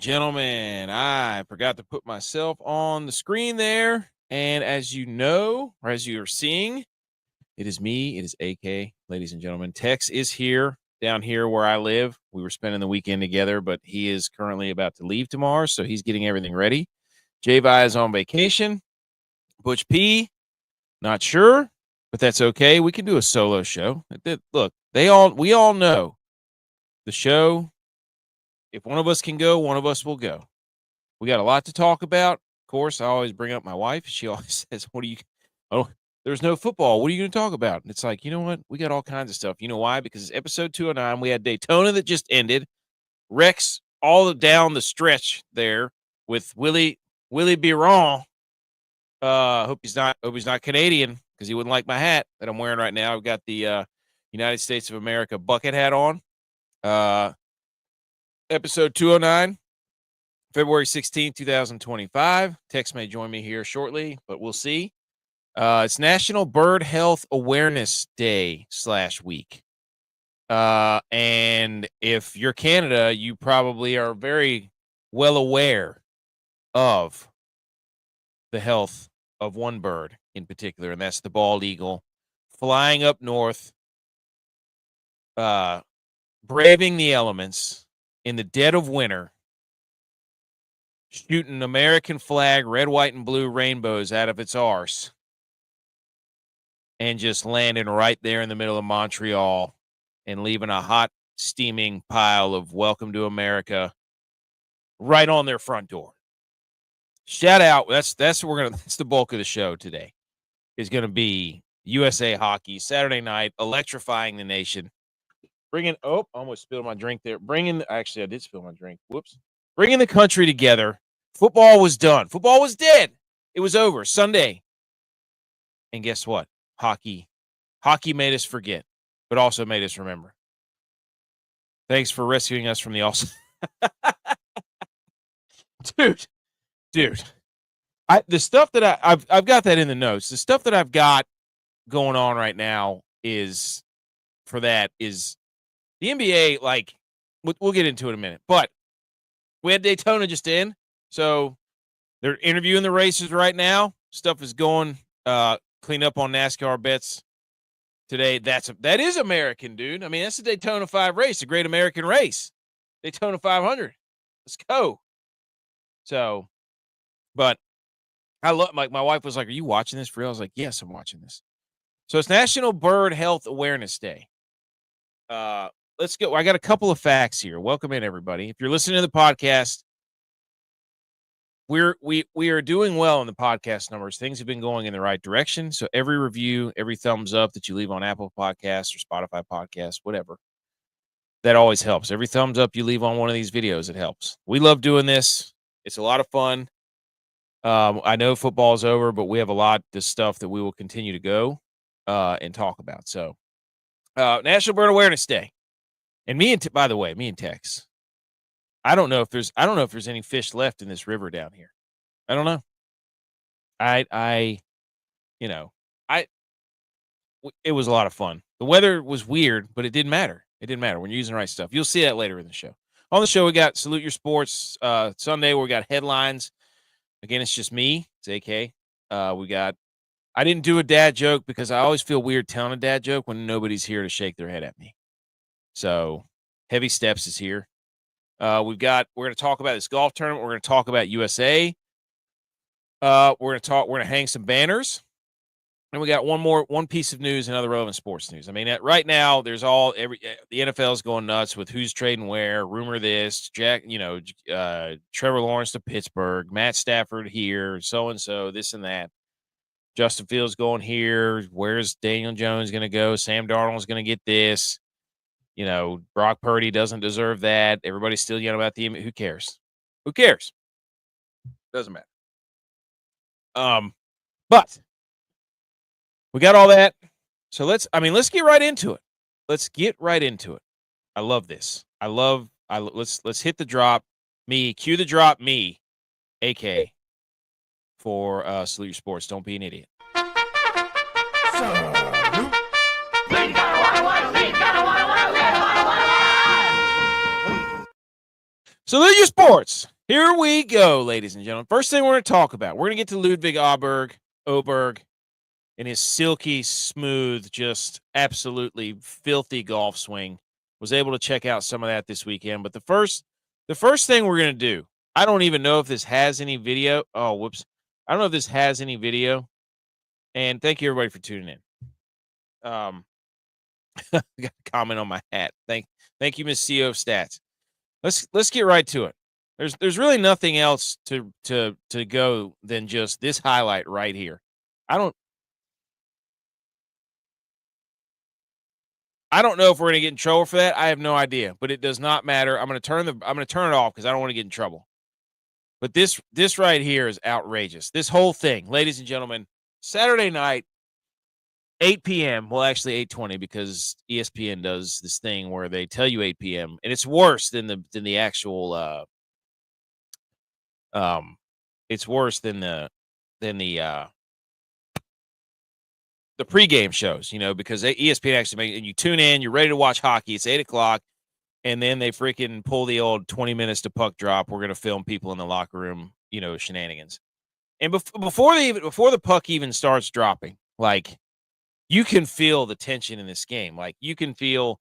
gentlemen, I forgot to put myself on the screen there. And as you know, or as you are seeing, it is me. It is AK, ladies and gentlemen. Tex is here, down here where I live. We were spending the weekend together, but he is currently about to leave tomorrow, so he's getting everything ready. J.U.Y. is on vacation. Butch P, not sure, but that's okay. We can do a solo show. Look, we all know the show. If one of us can go, one of us will go. We got a lot to talk about. Of course, I always bring up my wife. She always says, there's no football. What are you going to talk about? And it's like, you know what? We got all kinds of stuff. You know why? Because it's episode 209. We had Daytona that just ended. Rex all down the stretch there with Willie Biron. Hope he's not Canadian because he wouldn't like my hat that I'm wearing right now. I've got the United States of America bucket hat on. Episode 209, February 16, 2025. Tex may join me here shortly, but we'll see. It's National Bird Health Awareness Day /week. And if you're Canada, you probably are very well aware of the health of one bird in particular, and that's the bald eagle flying up north, braving the elements in the dead of winter, shooting American flag, red, white, and blue rainbows out of its arse, and just landing right there in the middle of Montreal and leaving a hot, steaming pile of welcome to America right on their front door. Shout out. That's the bulk of the show today. Is going to be USA hockey Saturday night, electrifying the nation. Almost spilled my drink there. Actually, I did spill my drink. Whoops. Bringing the country together. Football was done. Football was dead. It was over Sunday. And guess what? Hockey made us forget, but also made us remember. Thanks for rescuing us from the awesome. Dude. The stuff that I've got that in the notes. The stuff that I've got going on right now is the NBA, like, we'll get into it in a minute. But we had Daytona just in, so they're interviewing the racers right now. Stuff is going, clean up on NASCAR bets today. That is American, dude. I mean, that's the Daytona 5 race, a great American race. Daytona 500. Let's go. So, but I love, like, my wife was like, "Are you watching this for real?" I was like, "Yes, I'm watching this." So it's National Bird Health Awareness Day. Let's go. I got a couple of facts here. Welcome in, everybody. If you're listening to the podcast, we are doing well in the podcast numbers. Things have been going in the right direction. So every review, every thumbs up that you leave on Apple Podcasts or Spotify Podcasts, whatever, that always helps. Every thumbs up you leave on one of these videos, it helps. We love doing this. It's a lot of fun. I know football's over, but we have a lot of stuff that we will continue to go and talk about. So, National Bird Awareness Day, and by the way, me and Tex, I don't know if there's any fish left in this river down here. I don't know. It was a lot of fun. The weather was weird, but it didn't matter. It didn't matter when you're using the right stuff. You'll see that later in the show. On the show, we got Salute Your Sports Sunday. We got headlines. Again, it's just me. It's AK. I didn't do a dad joke because I always feel weird telling a dad joke when nobody's here to shake their head at me. So, Heavy Steps is here. We're going to talk about this golf tournament. We're going to talk about USA. We're going to hang some banners. And we got one piece of news and other relevant sports news. I mean, right now there's the NFL is going nuts with who's trading where, rumor this, Trevor Lawrence to Pittsburgh, Matt Stafford here, so-and-so, this and that. Justin Fields going here. Where's Daniel Jones going to go? Sam Darnold's going to get this. Brock Purdy doesn't deserve that. Everybody's still yelling about the. Who cares? Who cares? Doesn't matter. But we got all that. So let's get right into it. Let's get right into it. I love this. Let's hit the drop. Cue the drop. AK. For Salute Your Sports. Don't be an idiot. Salute Your Sports. Here we go, ladies and gentlemen. First thing we're going to talk about, we're going to get to Ludwig Oberg, and his silky smooth, just absolutely filthy golf swing. Was able to check out some of that this weekend. But the first thing we're going to do, I don't even know if this has any video. Oh, whoops. I don't know if this has any video. And thank you everybody for tuning in. I got a comment on my hat. Thank you, Miss CEO of Stats. Let's get right to it. There's really nothing else to go than just this highlight right here. I don't know if we're gonna get in trouble for that. I have no idea, but it does not matter. I'm gonna turn it off because I don't want to get in trouble. But this right here is outrageous. This whole thing, ladies and gentlemen, Saturday night, 8 p.m. Well, actually 8:20 because ESPN does this thing where they tell you 8 p.m. and it's worse than the actual it's worse than the pregame shows, because ESPN actually and you tune in, you're ready to watch hockey. It's 8:00, and then they freaking pull the old 20 minutes to puck drop. We're gonna film people in the locker room, shenanigans. And before the puck even starts dropping, like you can feel the tension in this game. Like you can feel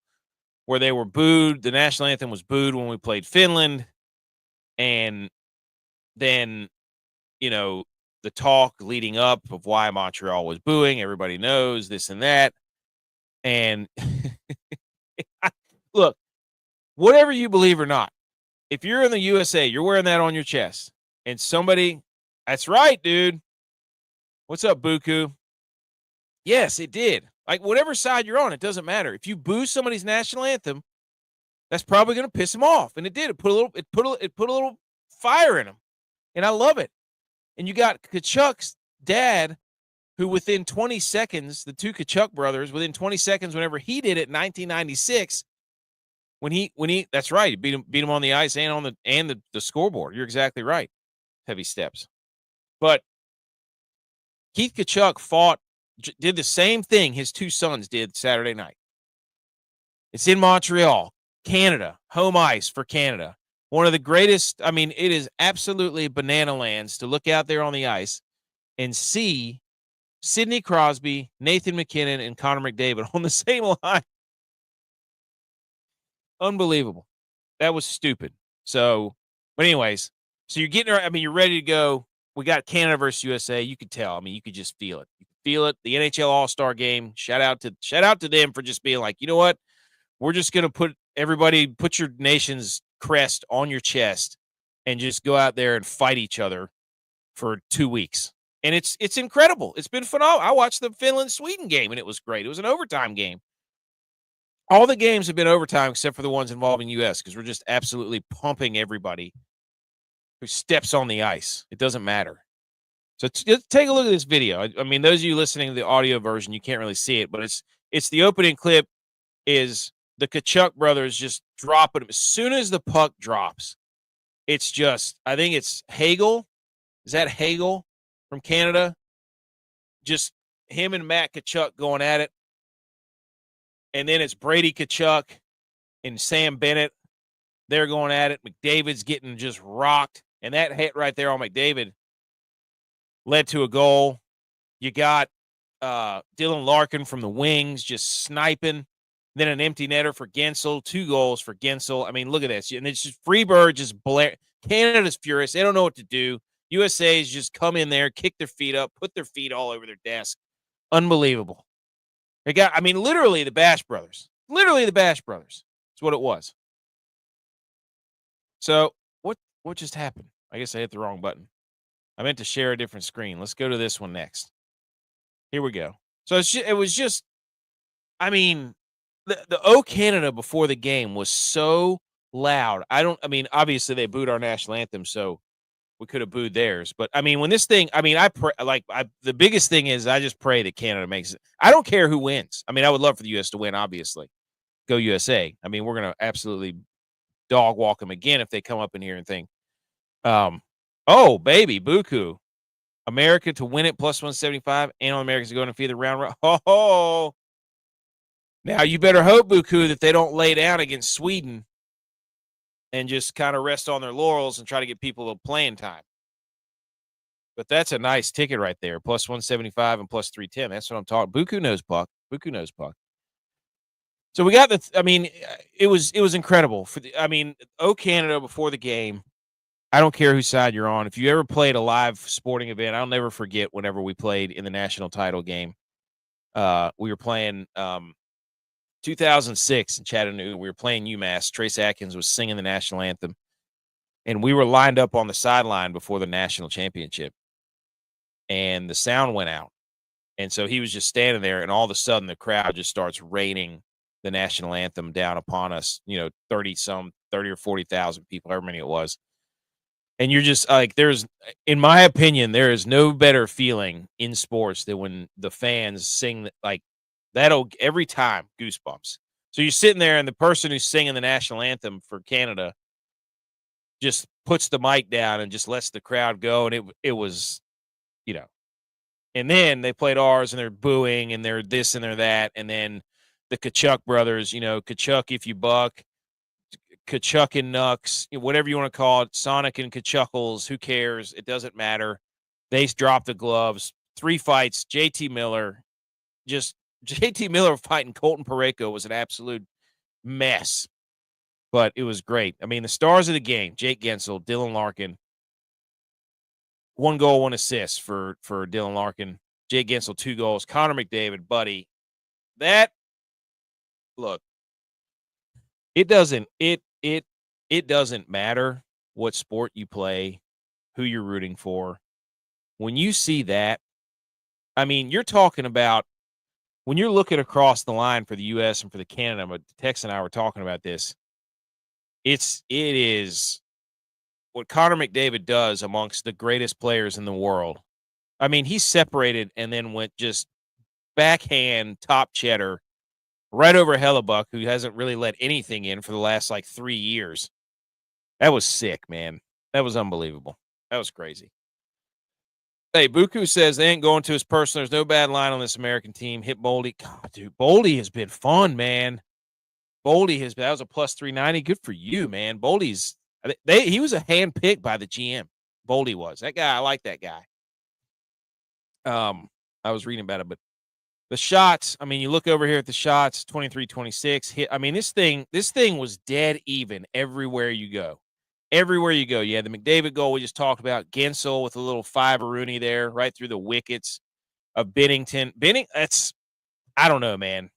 where they were booed. The national anthem was booed when we played Finland, and then the talk leading up of why Montreal was booing. Everybody knows this and that. And look, whatever you believe or not, if you're in the USA, you're wearing that on your chest. And somebody, that's right, dude. What's up, Buku? Yes, it did. Like whatever side you're on, it doesn't matter. If you boo somebody's national anthem, that's probably going to piss them off. And it did. It put a little fire in them. And I love it. And you got Tkachuk's dad, who within 20 seconds, the two Tkachuk brothers, within 20 seconds, whenever he did it in 1996, when he that's right, he beat him on the ice and on the scoreboard. You're exactly right. Heavy steps. But Keith Tkachuk did the same thing his two sons did Saturday night. It's in Montreal, Canada, home ice for Canada. One of the greatest, it is absolutely banana lands to look out there on the ice and see Sidney Crosby, Nathan McKinnon, and Connor McDavid on the same line. Unbelievable. That was stupid. So, but anyways, so you're getting, you're ready to go. We got Canada versus USA. You could tell. You could just feel it. You could feel it. The NHL All-Star game. Shout out to them for just being like, you know what? We're just going to put your nation's crest on your chest and just go out there and fight each other for 2 weeks. And it's incredible. It's been phenomenal. I watched the Finland-Sweden game, and it was great. It was an overtime game. All the games have been overtime except for the ones involving U.S. because we're just absolutely pumping everybody who steps on the ice. It doesn't matter. So just take a look at this video. Those of you listening to the audio version, you can't really see it, but it's the opening clip is the Tkachuk brothers just dropping it. As soon as the puck drops, it's just, I think it's Hagel. Is that Hagel from Canada? Just him and Matt Tkachuk going at it. And then it's Brady Tkachuk and Sam Bennett. They're going at it. McDavid's getting just rocked. And that hit right there on McDavid led to a goal. You got Dylan Larkin from the wings just sniping. Then an empty netter for Gensel. 2 goals for Gensel. Look at this. And it's just Freebird just blare. Canada's furious. They don't know what to do. USA's just come in there, kick their feet up, put their feet all over their desk. Unbelievable. They got, literally the Bash Brothers. Literally the Bash Brothers. That's what it was. So what just happened? I guess I hit the wrong button. I meant to share a different screen. Let's go to this one next. Here we go. So it was just, the O Canada before the game was so loud. Obviously they booed our national anthem, so we could have booed theirs. But when this thing, I pray, the biggest thing is I just pray that Canada makes it. I don't care who wins. I would love for the U.S. to win, obviously. Go USA. We're going to absolutely dog walk them again if they come up in here and think, oh, baby, Buku. America to win it plus 175, and America's going to feed the round. Oh, now you better hope, Buku, that they don't lay down against Sweden and just kind of rest on their laurels and try to get people a playing time. But that's a nice ticket right there. Plus 175 and plus 310. That's what I'm talking. Buku knows puck. Buku knows puck. So we got it was incredible. Canada before the game. I don't care whose side you're on. If you ever played a live sporting event, I'll never forget whenever we played in the national title game. We were playing 2006 in Chattanooga. We were playing UMass. Trace Atkins was singing the national anthem. And we were lined up on the sideline before the national championship. And the sound went out. And so he was just standing there, and all of a sudden the crowd just starts raining the national anthem down upon us, 30 or 40,000 people, however many it was. And you're just like, in my opinion, there is no better feeling in sports than when the fans sing like that'll every time goosebumps. So you're sitting there, and the person who's singing the national anthem for Canada just puts the mic down and just lets the crowd go. And it was, and then they played ours, and they're booing, and they're this and they're that. And then the Kachuk brothers, Kachuk if you buck, Kachuk and Nux, whatever you want to call it, Sonic and Kachuckles, who cares? It doesn't matter. They dropped the gloves. 3 fights. JT Miller fighting Colton Parayko was an absolute mess, but it was great. I mean, the stars of the game: Jake Gensel, Dylan Larkin. 1 goal, 1 assist for Dylan Larkin. Jake Gensel, 2 goals. Connor McDavid, buddy. Look, it doesn't matter what sport you play, who you're rooting for. When you see that, I mean, you're talking about when you're looking across the line for the U.S. and for the Canada. But Tex and I were talking about this. It is what Connor McDavid does amongst the greatest players in the world. I mean, he separated and then went just backhand top cheddar right over Hellebuck, who hasn't really let anything in for the last 3 years. That was sick, man. That was unbelievable. That was crazy. Hey, Buku says they ain't going to his personal. There's no bad line on this American team. Hit Boldy. God, dude, Boldy has been fun, man. That was a plus 390. Good for you, man. He was a hand picked by the GM. Boldy was. That guy, I like that guy. I was reading about it, but the shots, I mean, you look over here at the shots, 23-26 hit. I mean, this thing was dead even everywhere you go. Everywhere you go. You had the McDavid goal we just talked about. Gensel with a little 5-a-Rooney there right through the wickets of Binnington. I don't know, man.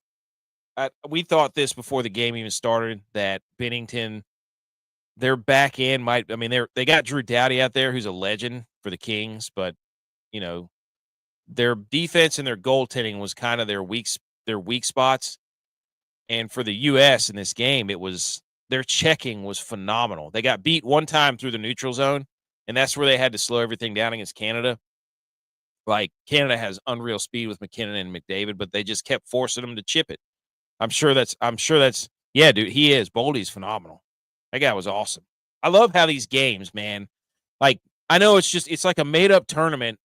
We thought this before the game even started, that Binnington, their back end they got Drew Doughty out there, who's a legend for the Kings, but, their defense and their goaltending was kind of their weak spots. And for the U.S. in this game, their checking was phenomenal. They got beat one time through the neutral zone, and that's where they had to slow everything down against Canada. Canada has unreal speed with McKinnon and McDavid, but they just kept forcing them to chip it. I'm sure that's yeah, dude, he is. Boldy's phenomenal. That guy was awesome. I love how these games, man, I know it's like a made up tournament,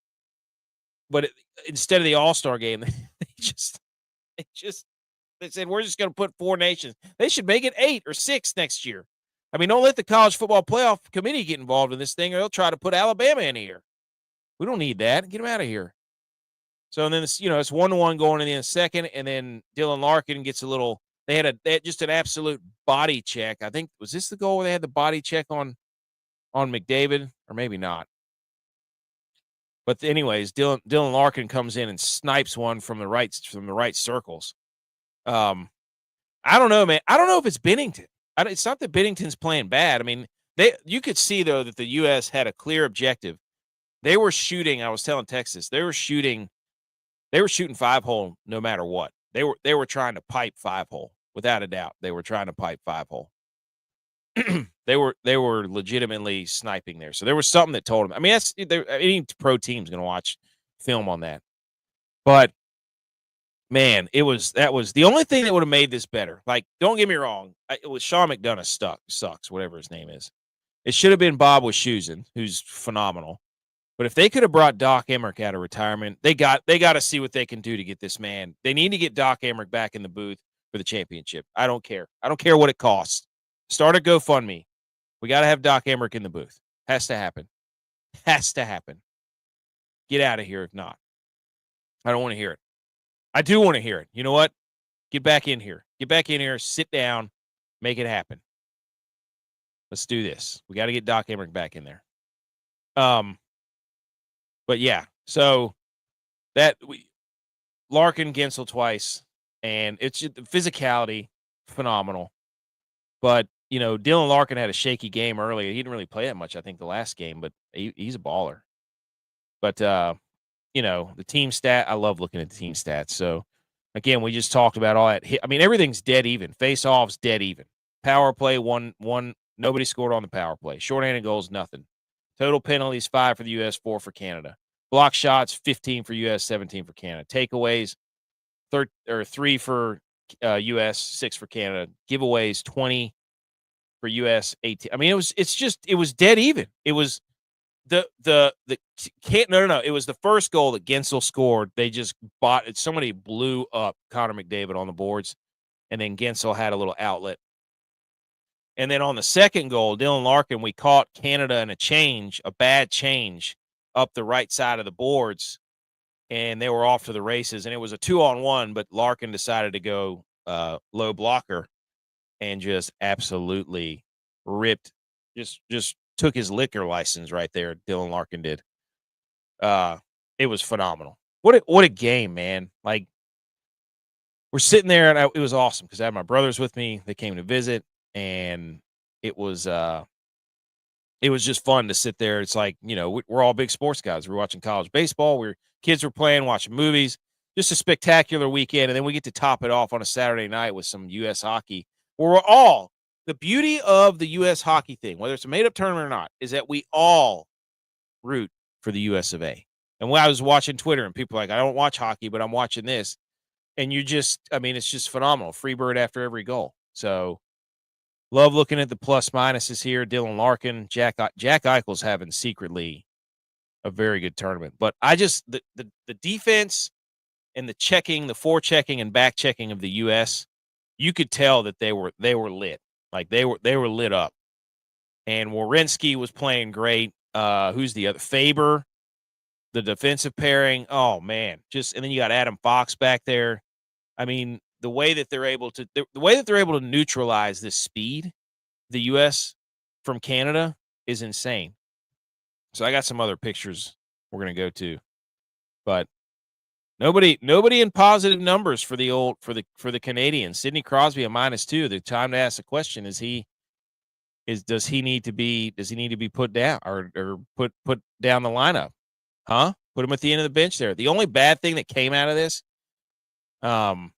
but instead of the All-Star game, they said, we're just going to put 4 nations. They should make it 8 or 6 next year. I mean, don't let the college football playoff committee get involved in this thing, or they'll try to put Alabama in here. We don't need that. Get them out of here. So, and then it's 1-1 going in the second, and then Dylan Larkin gets a little. They had just an absolute body check. I think, was this the goal where they had the body check on McDavid, or maybe not? But anyways, Dylan Larkin comes in and snipes one from the right circles. I don't know, man. I don't know if it's Binnington. It's not that Binnington's playing bad. I mean, you could see though that the U.S. had a clear objective. They were shooting. I was telling Texas, they were shooting 5-hole no matter what. They were trying to pipe 5-hole without a doubt. They were trying to pipe 5-hole. They were legitimately sniping there. So there was something that told them. I mean, any pro team's going to watch film on that. But man, that was the only thing that would have made this better. Don't get me wrong. It was Sean McDonough sucks, whatever his name is. It should have been Bob Wischusen, who's phenomenal. But if they could have brought Doc Emmerich out of retirement, they got to see what they can do to get this man. They need to get Doc Emmerich back in the booth for the championship. I don't care. I don't care what it costs. Start a GoFundMe. We got to have Doc Emmerich in the booth. Has to happen. Has to happen. Get out of here if not. I don't want to hear it. I do want to hear it. You know what? Get back in here. Get back in here. Sit down. Make it happen. Let's do this. We got to get Doc Emmerich back in there. But yeah, so Larkin, Gensel twice, and it's just the physicality, phenomenal. But, you know, Dylan Larkin had a shaky game earlier. He didn't really play that much, I think, the last game, but he's a baller. But, you know, the team stat, I love looking at the team stats. So, again, we just talked about all that. I mean, everything's dead even. Face-offs, dead even. Power play, one. Nobody scored on the power play. Shorthanded goals, nothing. Total penalties, 5 for the U.S., 4 for Canada. Block shots, 15 for U.S., 17 for Canada. Takeaways, 3 for U.S., 6 for Canada. Giveaways, 20 for U.S., 18. I mean, it was dead even. It was no. It was the first goal that Gensel scored. They just bought it. Somebody blew up Connor McDavid on the boards, and then Gensel had a little outlet. And then on the second goal, Dylan Larkin, we caught Canada in a bad change up the right side of the boards, and they were off to the races. And it was a 2-on-1, but Larkin decided to go low blocker and just absolutely ripped, just took his liquor license right there. Dylan Larkin did. It was phenomenal. What a game, man! Like, we're sitting there, and it was awesome because I had my brothers with me. They came to visit. And it was just fun to sit there. It's like, you know, we're all big sports guys. We're watching college baseball. Kids were playing, watching movies. Just a spectacular weekend. And then we get to top it off on a Saturday night with some U.S. hockey. Where the beauty of the U.S. hockey thing, whether it's a made-up tournament or not, is that we all root for the U.S. of A. And when I was watching Twitter and people are like, I don't watch hockey, but I'm watching this. And it's just phenomenal. Freebird after every goal. So, love looking at the plus minuses here. Dylan Larkin, Jack Eichel's having secretly a very good tournament. But the defense and the forechecking and back checking of the U.S., you could tell that they were lit. Like they were lit up. And Werenski was playing great. Who's the other? Faber, the defensive pairing. Oh man, and then you got Adam Fox back there. I mean, the way that they're able to neutralize this speed, the U.S. from Canada, is insane. So I got some other pictures we're gonna go to, but nobody in positive numbers for the Canadians. Sidney Crosby a -2. The time to ask the question is does he need to be put down or put down the lineup? Huh? Put him at the end of the bench there. The only bad thing that came out of this, I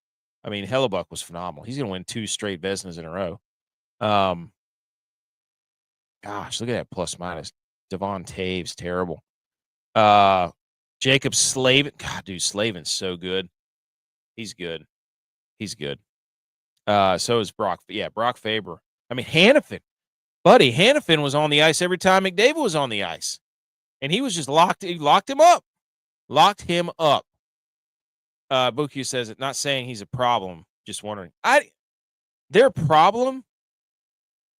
mean, Hellebuck was phenomenal. He's going to win 2 straight Vezinas in a row. Gosh, look at that plus minus. Devon Taves, terrible. Jacob Slavin. God, dude, Slavin's so good. He's good. So is Brock. Yeah, Brock Faber. I mean, Hannafin. Buddy, Hannafin was on the ice every time McDavid was on the ice. And he was just he locked him up. Buku says it, not saying he's a problem, just wondering. Their problem,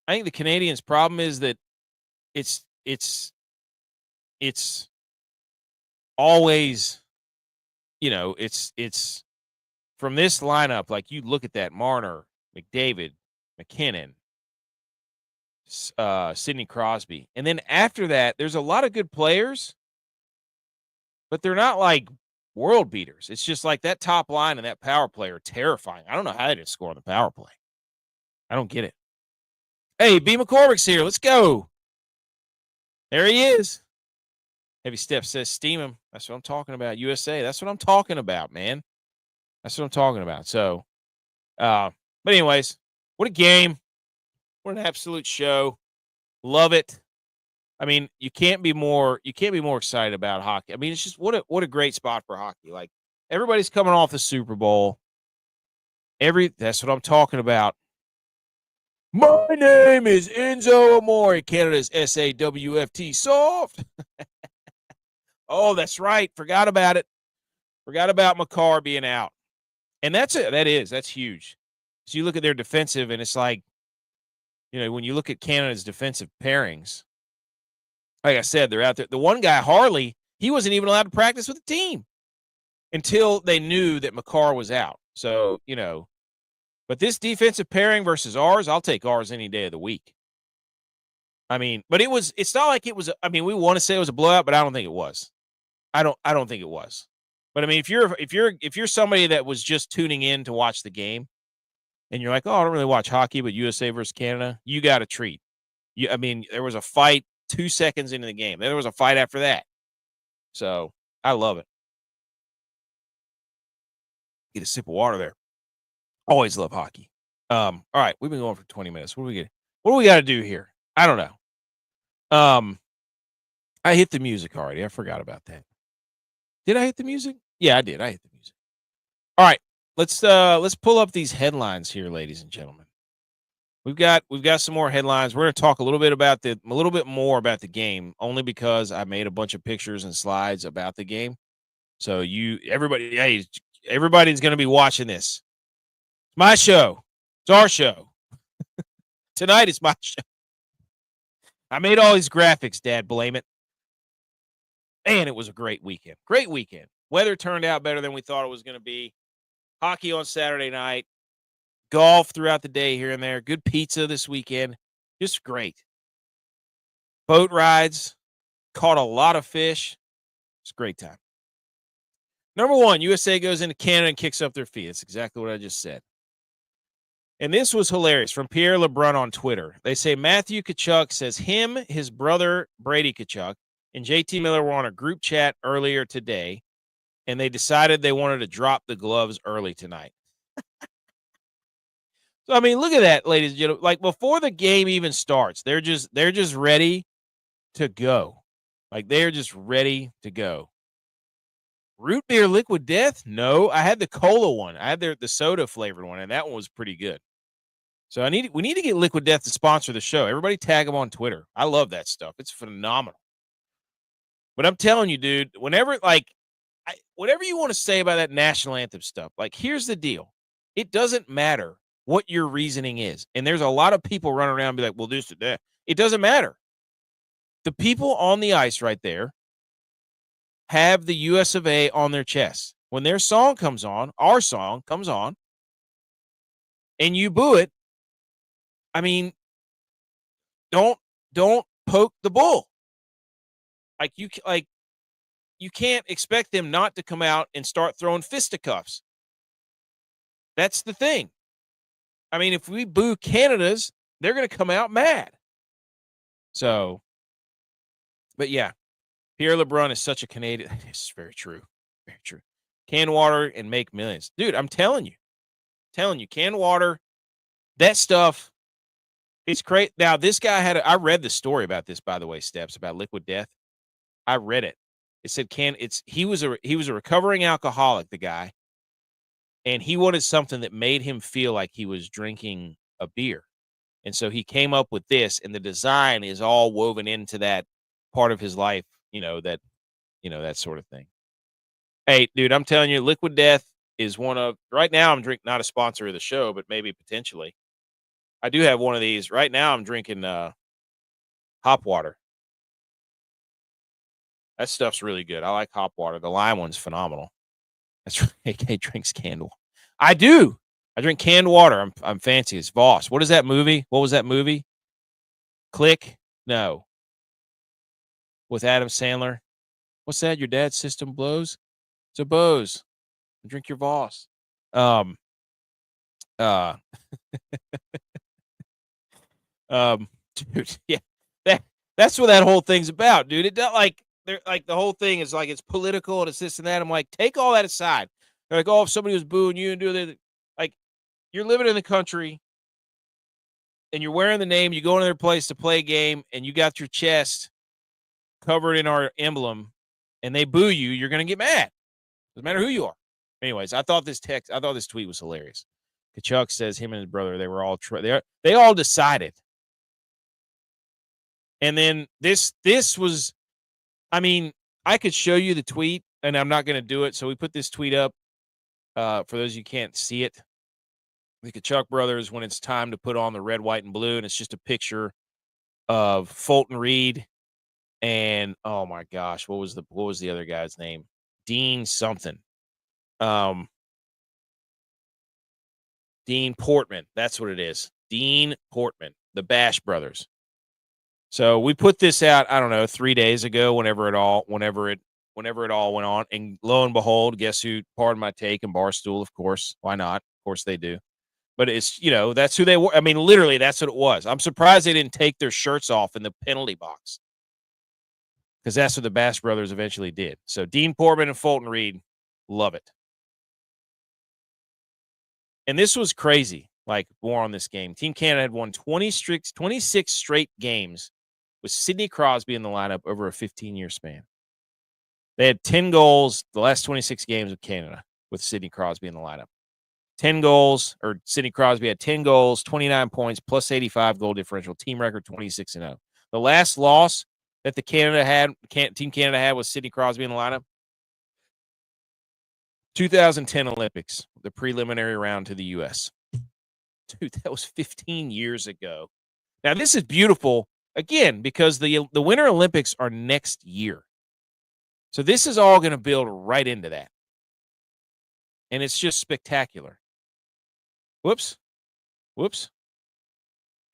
I think the Canadians' problem is that it's always, you know, it's from this lineup, like you look at that, Marner, McDavid, McKinnon, Sidney Crosby. And then after that, there's a lot of good players, but they're not like world beaters. It's just like that top line and that power play are terrifying. I don't know how they didn't score on the power play. I don't get it. Hey, B. McCormick's here. Let's go. There he is. Heavy Step says, steam him. That's what I'm talking about. USA. That's what I'm talking about, man. That's what I'm talking about. So, but anyways, what a game. What an absolute show. Love it. I mean, you can't be more excited about hockey. I mean, it's just what a great spot for hockey. Like, everybody's coming off the Super Bowl. That's what I'm talking about. My name is Enzo Amore, Canada's SAWFT soft. Oh, that's right. Forgot about it. Forgot about McCarr being out. And that's it. That's huge. So you look at their defensive, and it's like, when you look at Canada's defensive pairings, like I said, they're out there. The one guy, Harley, he wasn't even allowed to practice with the team until they knew that McCarr was out. So, but this defensive pairing versus ours, I'll take ours any day of the week. I mean, but it's not like it was, I mean, we want to say it was a blowout, but I don't think it was. I don't think it was. But I mean, if you're somebody that was just tuning in to watch the game and you're like, oh, I don't really watch hockey, but USA versus Canada, you got a treat. I mean, there was a fight 2 seconds into the game. Then there was a fight after that. So I love it. Get a sip of water there. Always love hockey. All right, we've been going for 20 minutes. What do we got to do here? I don't know. I hit the music already. I forgot about that. Did I hit the music? Yeah, I did. I hit the music. All right, let's pull up these headlines here, ladies and gentlemen. We've got some more headlines. We're going to talk a little bit more about the game, only because I made a bunch of pictures and slides about the game. So everybody's going to be watching this. It's my show. It's our show. Tonight is my show. I made all these graphics, Dad. Blame it. And it was a great weekend. Great weekend. Weather turned out better than we thought it was going to be. Hockey on Saturday night. Golf throughout the day here and there. Good pizza this weekend. Just great. Boat rides. Caught a lot of fish. It's a great time. Number one, USA goes into Canada and kicks up their feet. That's exactly what I just said. And this was hilarious from Pierre LeBrun on Twitter. They say Matthew Tkachuk says him, his brother Brady Tkachuk, and JT Miller were on a group chat earlier today, and they decided they wanted to drop the gloves early tonight. So, I mean, look at that, ladies and gentlemen. Like, before the game even starts, they're just ready to go. Like, they're just ready to go. Root beer liquid death? No, I had the cola one. I had the soda flavored one, and that one was pretty good. So we need to get Liquid Death to sponsor the show. Everybody tag them on Twitter. I love that stuff. It's phenomenal. But I'm telling you, dude, whatever you want to say about that national anthem stuff, like, here's the deal. It doesn't matter what your reasoning is. And there's a lot of people running around and be like, well, this or that. It doesn't matter. The people on the ice right there have the US of A on their chest. When their song comes on, our song comes on, and you boo it, I mean, don't poke the bull. You can't expect them not to come out and start throwing fisticuffs. That's the thing. I mean, if we boo Canada's, they're going to come out mad. So, but yeah, Pierre LeBrun is such a Canadian. It's very true. Very true. Can water and make millions. Dude, I'm telling you, can water, that stuff, it's great. Now, this guy I read the story about this, by the way, Steps, about Liquid Death. I read it. It said he was a recovering alcoholic, the guy, and he wanted something that made him feel like he was drinking a beer. And so he came up with this, and the design is all woven into that part of his life, that sort of thing. Hey, dude, I'm telling you, Liquid Death is right now I'm drinking, not a sponsor of the show, but maybe potentially. I do have one of these. Right now I'm drinking hop water. That stuff's really good. I like hop water. The lime one's phenomenal. That's right. AK drinks canned water. I do. I drink canned water. I'm fancy. It's Voss. What is that movie? What was that movie? Click? No. With Adam Sandler. What's that? Your dad's system blows? It's a Bose. Drink your Voss. Dude, yeah. That's what that whole thing's about, dude. It does, they're like, the whole thing is like, it's political and it's this and that. I'm like, take all that aside. They're like, oh, if somebody was booing you and doing that, like, you're living in the country and you're wearing the name, you go into their place to play a game and you got your chest covered in our emblem and they boo you, you're going to get mad. Doesn't matter who you are. Anyways, I thought this tweet was hilarious. Tkachuk says him and his brother, they were all, they all decided. And then this was, I mean, I could show you the tweet, and I'm not going to do it. So we put this tweet up for those of you who can't see it. the Kachuk brothers when it's time to put on the red, white, and blue, and it's just a picture of Fulton Reed and oh my gosh, what was the other guy's name? Dean something. Dean Portman. That's what it is. Dean Portman, the Bash brothers. So we put this out, I don't know, 3 days ago, whenever it all went on. And lo and behold, guess who, pardon my take, and Barstool, of course. Why not? Of course they do. But it's, that's who they were. I mean, literally, that's what it was. I'm surprised they didn't take their shirts off in the penalty box, because that's what the Bash brothers eventually did. So Dean Portman and Fulton Reed, love it. And this was crazy. Like, more on this game. Team Canada had won 26 straight games with Sidney Crosby in the lineup over a 15-year span. They had 10 goals the last 26 games of Canada with Sidney Crosby in the lineup. 10 goals, or Sidney Crosby had 10 goals, 29 points, plus 85 goal differential, team record 26-0. The last loss that Team Canada had was Sidney Crosby in the lineup. 2010 Olympics, the preliminary round to the U.S. Dude, that was 15 years ago. Now, this is beautiful, again, because the Winter Olympics are next year. So this is all going to build right into that. And it's just spectacular. Whoops.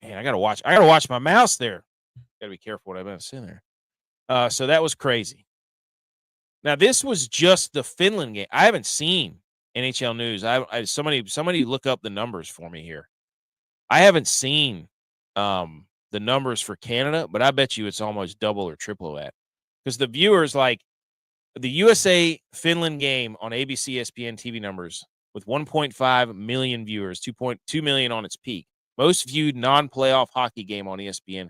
Man, I gotta watch my mouse there. Gotta be careful what I'm gonna say there. So that was crazy. Now, this was just the Finland game. I haven't seen NHL news. Somebody look up the numbers for me here. I haven't seen the numbers for Canada, but I bet you it's almost double or triple that. Because the viewers, like the USA-Finland game on ABC ESPN TV numbers with 1.5 million viewers, 2.2 million on its peak. Most viewed non-playoff hockey game on ESPN,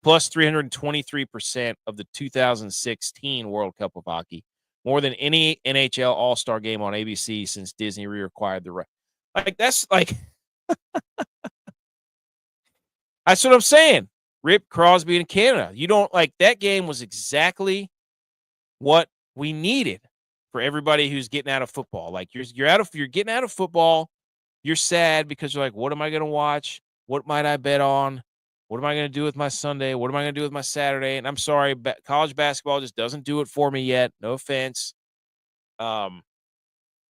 plus 323% of the 2016 World Cup of Hockey. More than any NHL All-Star game on ABC since Disney reacquired the right. That's what I'm saying. Rip Crosby in Canada. You don't that game was exactly what we needed for everybody who's getting out of football. Like you're getting out of football. You're sad because you're like, what am I going to watch? What might I bet on? What am I going to do with my Sunday? What am I going to do with my Saturday? And I'm sorry, college basketball just doesn't do it for me yet. No offense. But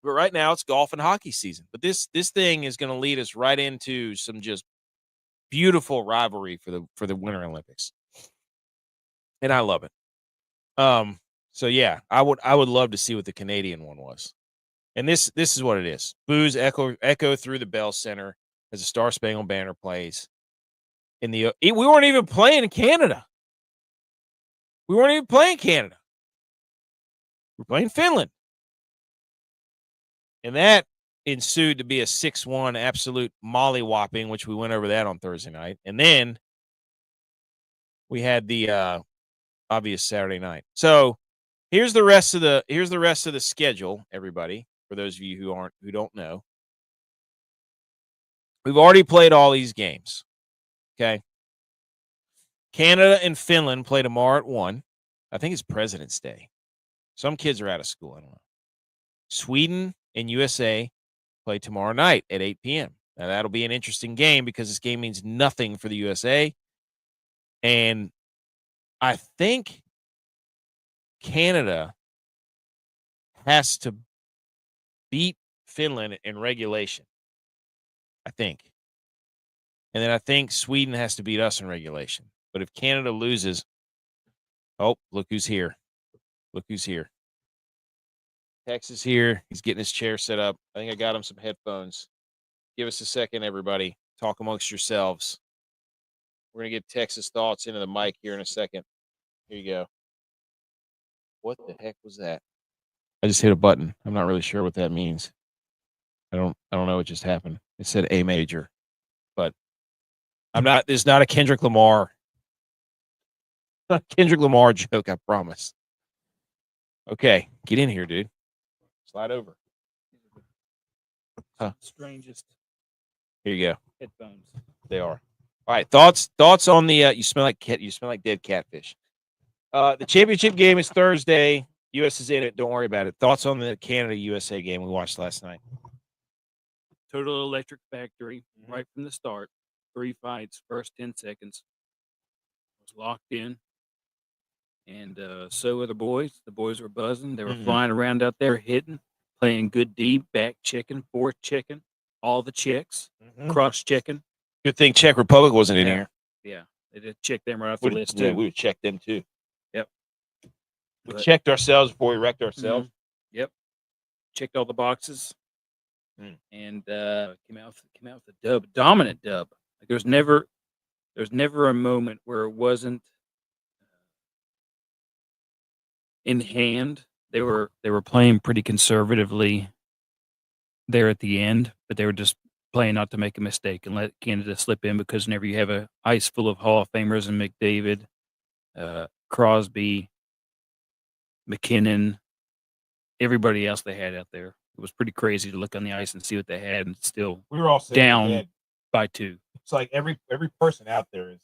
right now it's golf and hockey season. But this thing is going to lead us right into some just beautiful rivalry for the Winter Olympics. And I love it. So yeah, I would love to see what the Canadian one was. And this is what it is. Boos echo through the Bell Center as the Star Spangled Banner plays. We weren't even playing in Canada. We weren't even playing Canada. We're playing Finland. And that ensued to be a 6-1 absolute molly-whopping, which we went over that on Thursday night. And then we had the obvious Saturday night. So here's the rest of the schedule, everybody, for those of you who don't know. We've already played all these games. Okay. Canada and Finland play tomorrow at 1. I think it's President's Day. Some kids are out of school. I don't know. Sweden and USA play tomorrow night at 8 p.m. Now, that'll be an interesting game because this game means nothing for the USA. And I think Canada has to beat Finland in regulation. I think. And then I think Sweden has to beat us in regulation. But if Canada loses, look who's here. Look who's here. Tex is here. He's getting his chair set up. I think I got him some headphones. Give us a second, everybody. Talk amongst yourselves. We're going to get Tex's thoughts into the mic here in a second. Here you go. What the heck was that? I just hit a button. I'm not really sure what that means. I don't know what just happened. It said A major. But it's not a Kendrick Lamar. Not a Kendrick Lamar joke, I promise. Okay, get in here, dude. Slide over. Strangest. Here you go. Headphones. They are. All right. Thoughts on the you smell like dead catfish. The championship game is Thursday. U.S. is in it. Don't worry about it. Thoughts on the Canada USA game we watched last night? total electric factory right from the start. 3 fights, first 10 seconds. Was locked in. And so were the boys. The boys were buzzing. They were flying around out there, hitting, playing good D, back checking, forth checking, all the checks, cross checking. Good thing Czech Republic wasn't in here. Yeah, they did check them right off the list, too. Yeah, we would check them, too. Yep. We checked ourselves before we wrecked ourselves. Yep. Checked all the boxes. And came out with a dub, dominant dub. Like there's never a moment where it wasn't in hand. They were playing pretty conservatively there at the end, but they were just playing not to make a mistake and let Canada slip in, because whenever you have a ice full of Hall of Famers and McDavid, Crosby, McKinnon, everybody else they had out there, it was pretty crazy to look on the ice and see what they had, and still we were all down by 2. It's like every person out there is.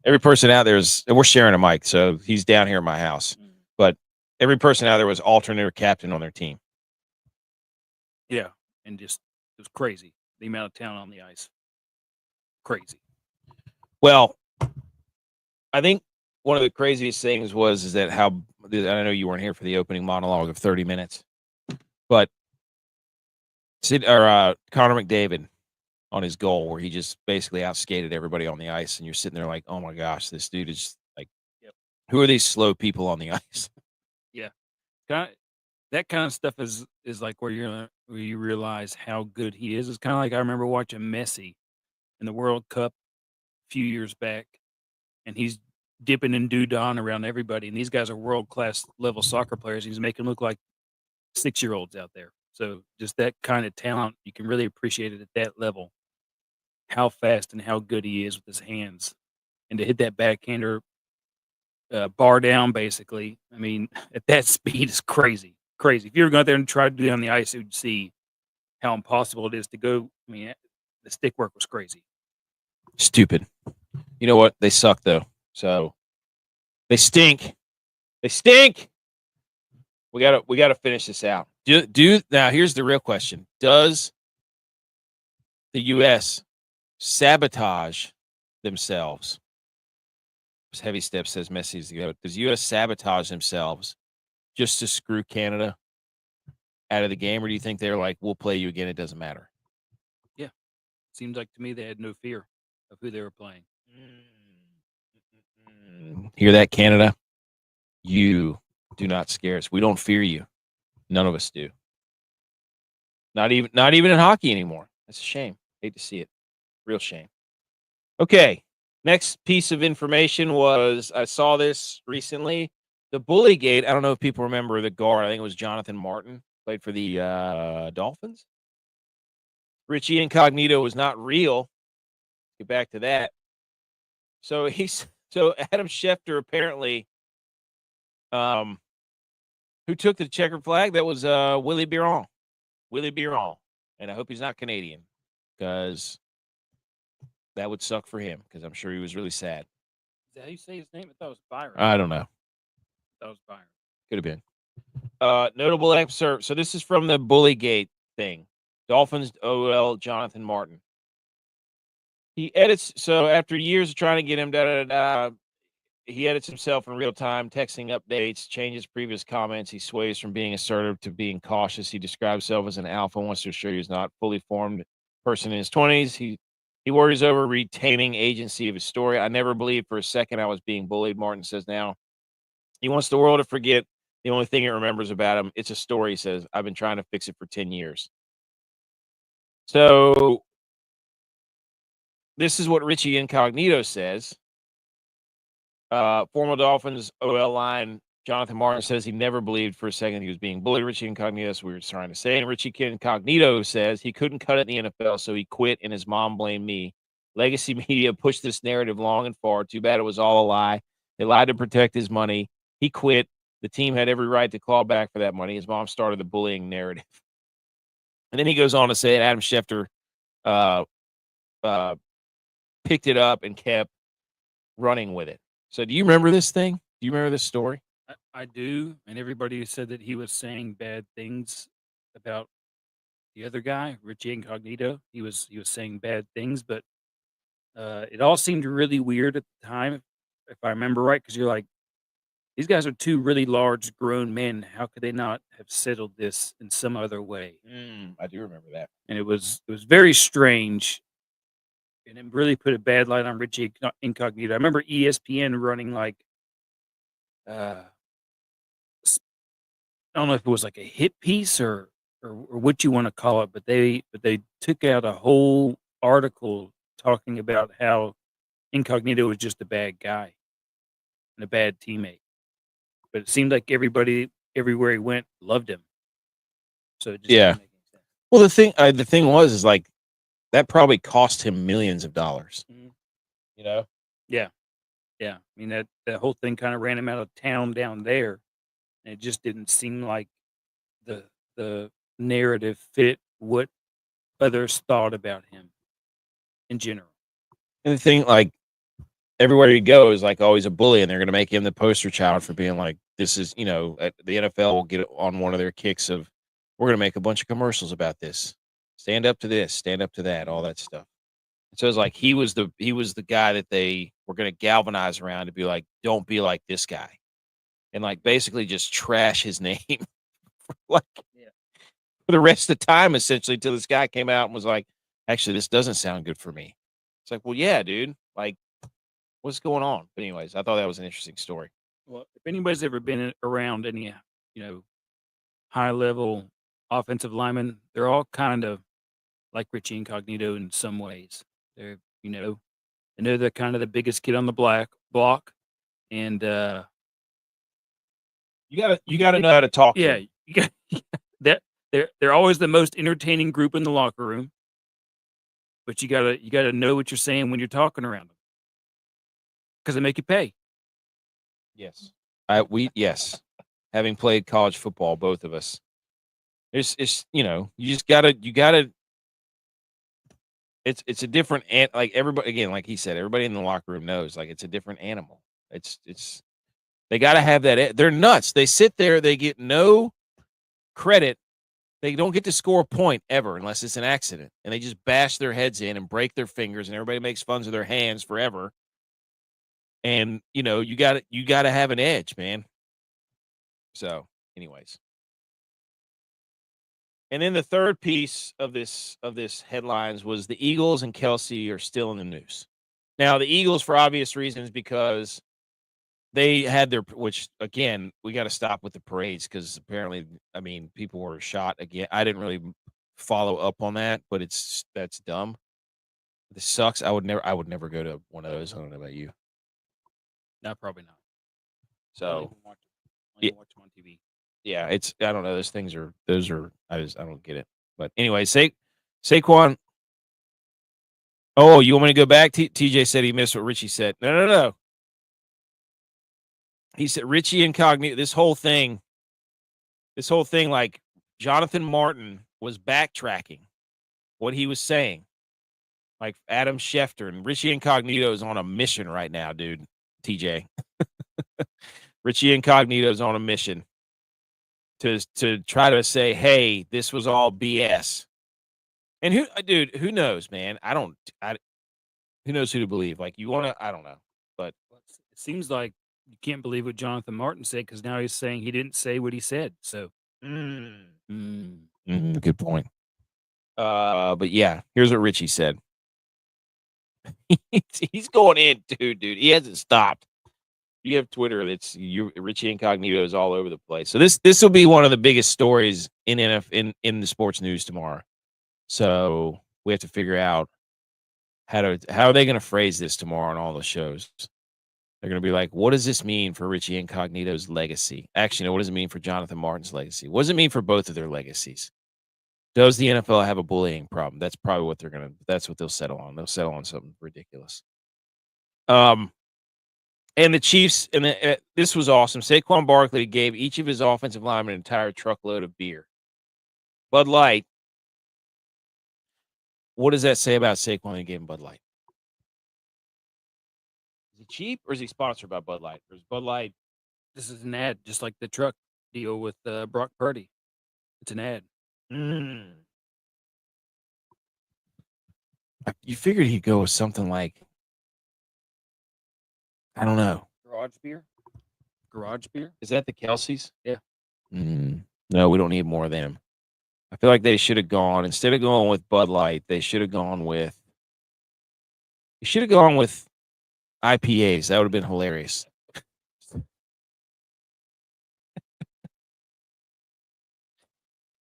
And we're sharing a mic, so he's down here at my house. But every person out there was alternate or captain on their team. Yeah, and just it was crazy, the amount of talent on the ice. Crazy. Well, I think one of the craziest things is that I know you weren't here for the opening monologue of 30 minutes, but Connor McDavid on his goal where he just basically outskated everybody on the ice, and you're sitting there like, oh my gosh, this dude is like, who are these slow people on the ice? Yeah, that kind of stuff is like where you realize how good he is. It's kind of like I remember watching Messi in the World Cup a few years back, and he's dipping and doodahing around everybody, and these guys are world-class level soccer players. He's making them look like 6-year-olds out there. So just that kind of talent, you can really appreciate it at that level, how fast and how good he is with his hands. And to hit that backhander bar down, basically, I mean, at that speed is crazy. Crazy. If you ever go out there and try to do it on the ice, you'd see how impossible it is to go. I mean, the stick work was crazy. Stupid. You know what? They suck, though. So they stink. They stink. We gotta finish this out. Now here's the real question. Does the U.S. sabotage themselves? Heavy Step says Messi's the GOAT. Does U.S. sabotage themselves just to screw Canada out of the game, or do you think they're like, we'll play you again, it doesn't matter? Yeah. Seems like to me they had no fear of who they were playing. Hear that, Canada? You do not scare us. We don't fear you. None of us do. Not even in hockey anymore. That's a shame. Hate to see it. Real shame. Okay. Next piece of information was, I saw this recently, the Bullygate. I don't know if people remember the guard. I think it was Jonathan Martin, played for the Dolphins. Richie Incognito was not real. Get back to that. So Adam Schefter apparently, who took the checkered flag? That was Willie Biron. Willie Biron. And I hope he's not Canadian, because that would suck for him, because I'm sure he was really sad. Is that how you say his name? I thought it was Byron. I don't know. That was Byron. Could have been. Notable excerpt. So this is from the Bullygate thing. Dolphins OL Jonathan Martin. He edits. So after years of trying to get him, he edits himself in real time, texting updates, changes previous comments. He sways from being assertive to being cautious. He describes himself as an alpha, wants to assure he's not fully formed person in his 20s. He worries over retaining agency of his story. I never believed for a second I was being bullied, Martin says now. He wants the world to forget the only thing it remembers about him. It's a story, he says. I've been trying to fix it for 10 years. So this is what Richie Incognito says. Former Dolphins OL line Jonathan Martin says he never believed for a second he was being bullied. Richie Incognito, as we were trying to say. And Richie Incognito says he couldn't cut it in the NFL, so he quit, and his mom blamed me. Legacy media pushed this narrative long and far. Too bad it was all a lie. They lied to protect his money. He quit. The team had every right to claw back for that money. His mom started the bullying narrative. And then he goes on to say that Adam Schefter picked it up and kept running with it. So do you remember this thing? Do you remember this story? I do. And everybody said that he was saying bad things about the other guy, Richie Incognito. He was saying bad things, but it all seemed really weird at the time, if I remember right. Because you're like, these guys are two really large, grown men. How could they not have settled this in some other way? I do remember that. And it was very strange, and it really put a bad light on Richie Incognito. I remember ESPN running like, uh, I don't know if it was like a hit piece or what you want to call it, but they took out a whole article talking about how Incognito was just a bad guy and a bad teammate. But it seemed like everybody everywhere he went loved him. So it just didn't make any sense. Well, the thing was is like that probably cost him millions of dollars. You know? Yeah. I mean that whole thing kind of ran him out of town down there, and it just didn't seem like the narrative fit what others thought about him in general. And the thing, like, everywhere you go is like always a bully, and they're going to make him the poster child for being like, this is, the NFL will get on one of their kicks of, we're going to make a bunch of commercials about this. Stand up to this, stand up to that, all that stuff. So it's like he was the guy that they were going to galvanize around to be like, don't be like this guy, and like basically just trash his name for the rest of the time, essentially, until this guy came out and was like, actually, this doesn't sound good for me. It's like, well, yeah, dude, like, what's going on? But anyways, I thought that was an interesting story. Well, if anybody's ever been around any, high level offensive linemen, they're all kind of like Richie Incognito in some ways. They're, I know they're kind of the biggest kid on the block, and You gotta know how to talk. yeah, you got that. They're always the most entertaining group in the locker room, but you gotta know what you're saying when you're talking around them because they make you pay. Yes, yes, having played college football, both of us. It's you just gotta. It's a different like everybody again, like he said, everybody in the locker room knows like it's a different animal. It's they got to have that. They're nuts. They sit there. They get no credit. They don't get to score a point ever unless it's an accident, and they just bash their heads in and break their fingers, and everybody makes fun of their hands forever. And you got to have an edge, man. So, anyways, and then the third piece of this headlines was the Eagles and Kelsey are still in the news. Now, the Eagles, for obvious reasons, because they had which again, we got to stop with the parades because apparently, I mean, people were shot again. I didn't really follow up on that, but that's dumb. This sucks. I would never go to one of those. I don't know about you. No, probably not. So, I don't watch them on TV. Yeah, I don't know. I don't get it. But anyway, Saquon. Oh, you want me to go back? TJ said he missed what Richie said. No. He said Richie Incognito. This whole thing, like Jonathan Martin was backtracking what he was saying. Like Adam Schefter and Richie Incognito is on a mission right now, dude. TJ. Richie Incognito is on a mission to try to say, hey, this was all BS. And who knows, man? Who knows who to believe? Like I don't know. But it seems like you can't believe what Jonathan Martin said because now he's saying he didn't say what he said. So, good point. But yeah, here's what Richie said. He's going in, dude. He hasn't stopped. You have Twitter. Richie Incognito is all over the place. So this will be one of the biggest stories in the sports news tomorrow. So we have to figure out how are they going to phrase this tomorrow on all the shows. They're going to be like, what does this mean for Richie Incognito's legacy? Actually, no, what does it mean for Jonathan Martin's legacy? What does it mean for both of their legacies? Does the NFL have a bullying problem? That's probably what that's what they'll settle on. They'll settle on something ridiculous. And the Chiefs, and this was awesome. Saquon Barkley gave each of his offensive linemen an entire truckload of beer. Bud Light. What does that say about Saquon when he gave him Bud Light? Is he cheap or is he sponsored by Bud Light? Or is Bud Light? This is an ad, just like the truck deal with Brock Purdy. It's an ad. You figured he'd go with something like, I don't know. Garage beer. Garage beer. Is that the Kelsey's? Yeah. No, we don't need more of them. I feel like they should have gone, instead of going with Bud Light, they should have gone with IPAs. That would have been hilarious.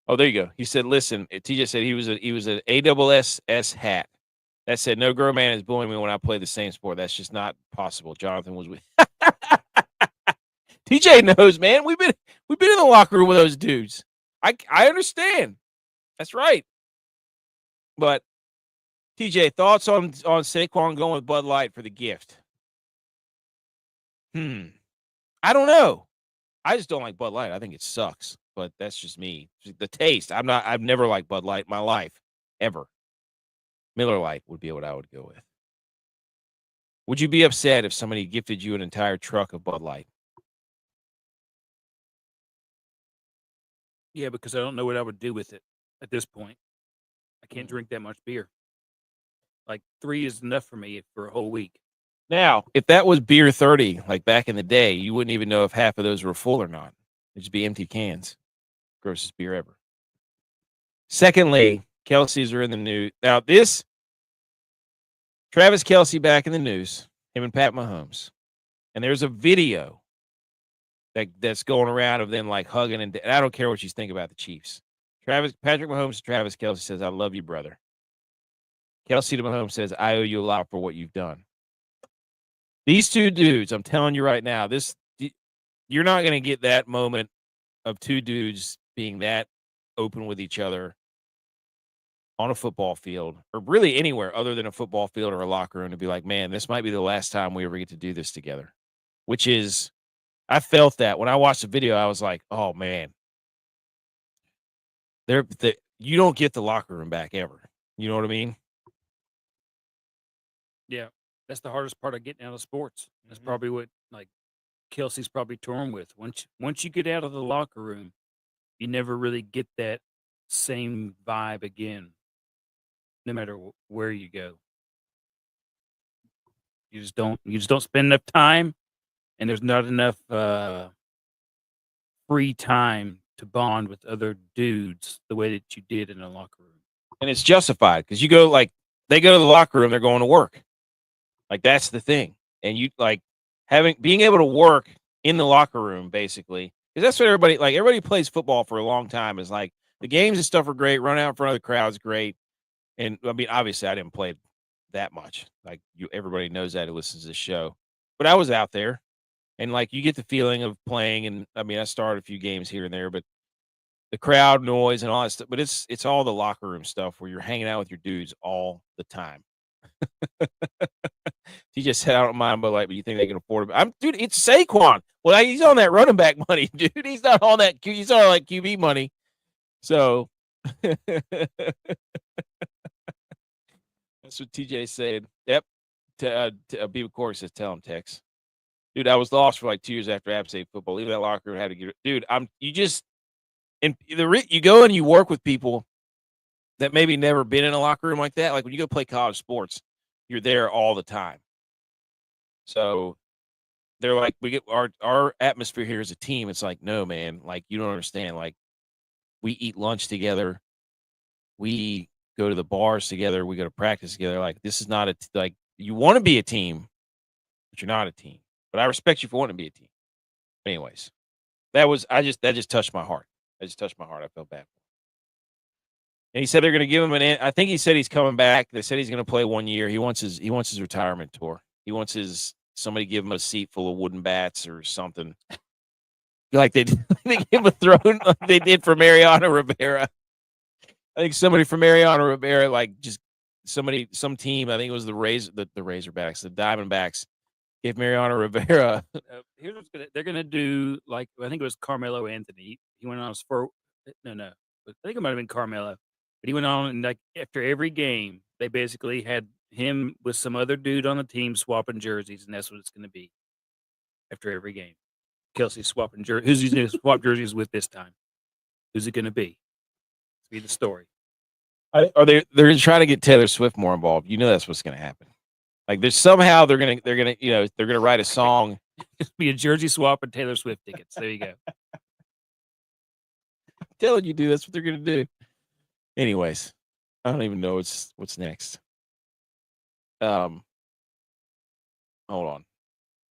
Oh, there you go. He said, listen, TJ said he was an ASS hat. That said, no grown man is bullying me when I play the same sport. That's just not possible. Jonathan was with TJ knows, man. We've been in the locker room with those dudes. I understand. That's right. But TJ, thoughts on Saquon going with Bud Light for the gift? I don't know. I just don't like Bud Light. I think it sucks, but that's just me. The taste. I've never liked Bud Light in my life, ever. Miller Lite would be what I would go with. Would you be upset if somebody gifted you an entire truck of Bud Light? Yeah, because I don't know what I would do with it at this point. I can't drink that much beer. Like 3 is enough for me for a whole week. Now, if that was beer 30, like back in the day, you wouldn't even know if half of those were full or not. It'd just be empty cans. Grossest beer ever. Secondly, Kelsey's are in the news. Now, Travis Kelce back in the news, him and Pat Mahomes. And there's a video that's going around of them like hugging, and I don't care what you think about the Chiefs. Patrick Mahomes to Travis Kelce says, I love you, brother. Kelce to Mahomes says, I owe you a lot for what you've done. These two dudes, I'm telling you right now, you're not going to get that moment of two dudes being that open with each other on a football field, or really anywhere other than a football field or a locker room, to be like, man, this might be the last time we ever get to do this together. Which is, I felt that when I watched the video, I was like, oh man, you don't get the locker room back ever. You know what I mean? Yeah, that's the hardest part of getting out of sports. That's probably what like Kelsey's probably torn with. Once you get out of the locker room, you never really get that same vibe again. No matter where you go, you just don't spend enough time, and there's not enough free time to bond with other dudes the way that you did in a locker room. And it's justified because they go to the locker room, they're going to work. Like, that's the thing. And you like being able to work in the locker room, basically, because that's what everybody plays football for a long time, is like the games and stuff are great. Run out in front of the crowd's great. And I mean, obviously I didn't play that much. Like, everybody knows that who listens to this show, but I was out there, and like, you get the feeling of playing. And I mean, I started a few games here and there, but the crowd noise and all that stuff, but it's all the locker room stuff where you're hanging out with your dudes all the time. He just said, I don't mind, but you think they can afford it? Dude, it's Saquon. Well, he's on that running back money, dude. He's not on that. He's on like QB money. So that's what TJ said. Yep. Beaver Corey says, tell him, Tex. Dude, I was lost for like 2 years after App State football. Leaving that locker room, had to get it. Dude, you go and you work with people that maybe never been in a locker room like that. Like when you go play college sports, you're there all the time. So they're like, we get our atmosphere here as a team. It's like, no, man, like, you don't understand. Like, we eat lunch together. We go to the bars together. We go to practice together. Like, this is not like, you want to be a team, but you're not a team. But I respect you for wanting to be a team. Anyways, that just touched my heart. That just touched my heart. I felt bad. And he said they're going to give him I think he said he's coming back. They said he's going to play 1 year. He wants his retirement tour. He wants somebody give him a seat full of wooden bats or something. Like they give him a throne like they did for Mariano Rivera. I think somebody from Mariano Rivera, like just some team, I think it was the Razorbacks, the Diamondbacks, gave Mariano Rivera. Here's what's they're going to do, like, I think it was Carmelo Anthony. He went on his I think it might have been Carmelo. But he went on, and like after every game, they basically had him with some other dude on the team swapping jerseys, and that's what it's going to be after every game. Kelsey swapping jerseys. Who's he going to swap jerseys with this time? Who's it going to be? Be the story. They're going to try to get Taylor Swift more involved. You know that's what's going to happen. Like there's somehow they're gonna write a song. It'll be a jersey swap and Taylor Swift tickets. There you go. I'm telling you, dude, that's what they're gonna do. Anyways, I don't even know what's next. Hold on.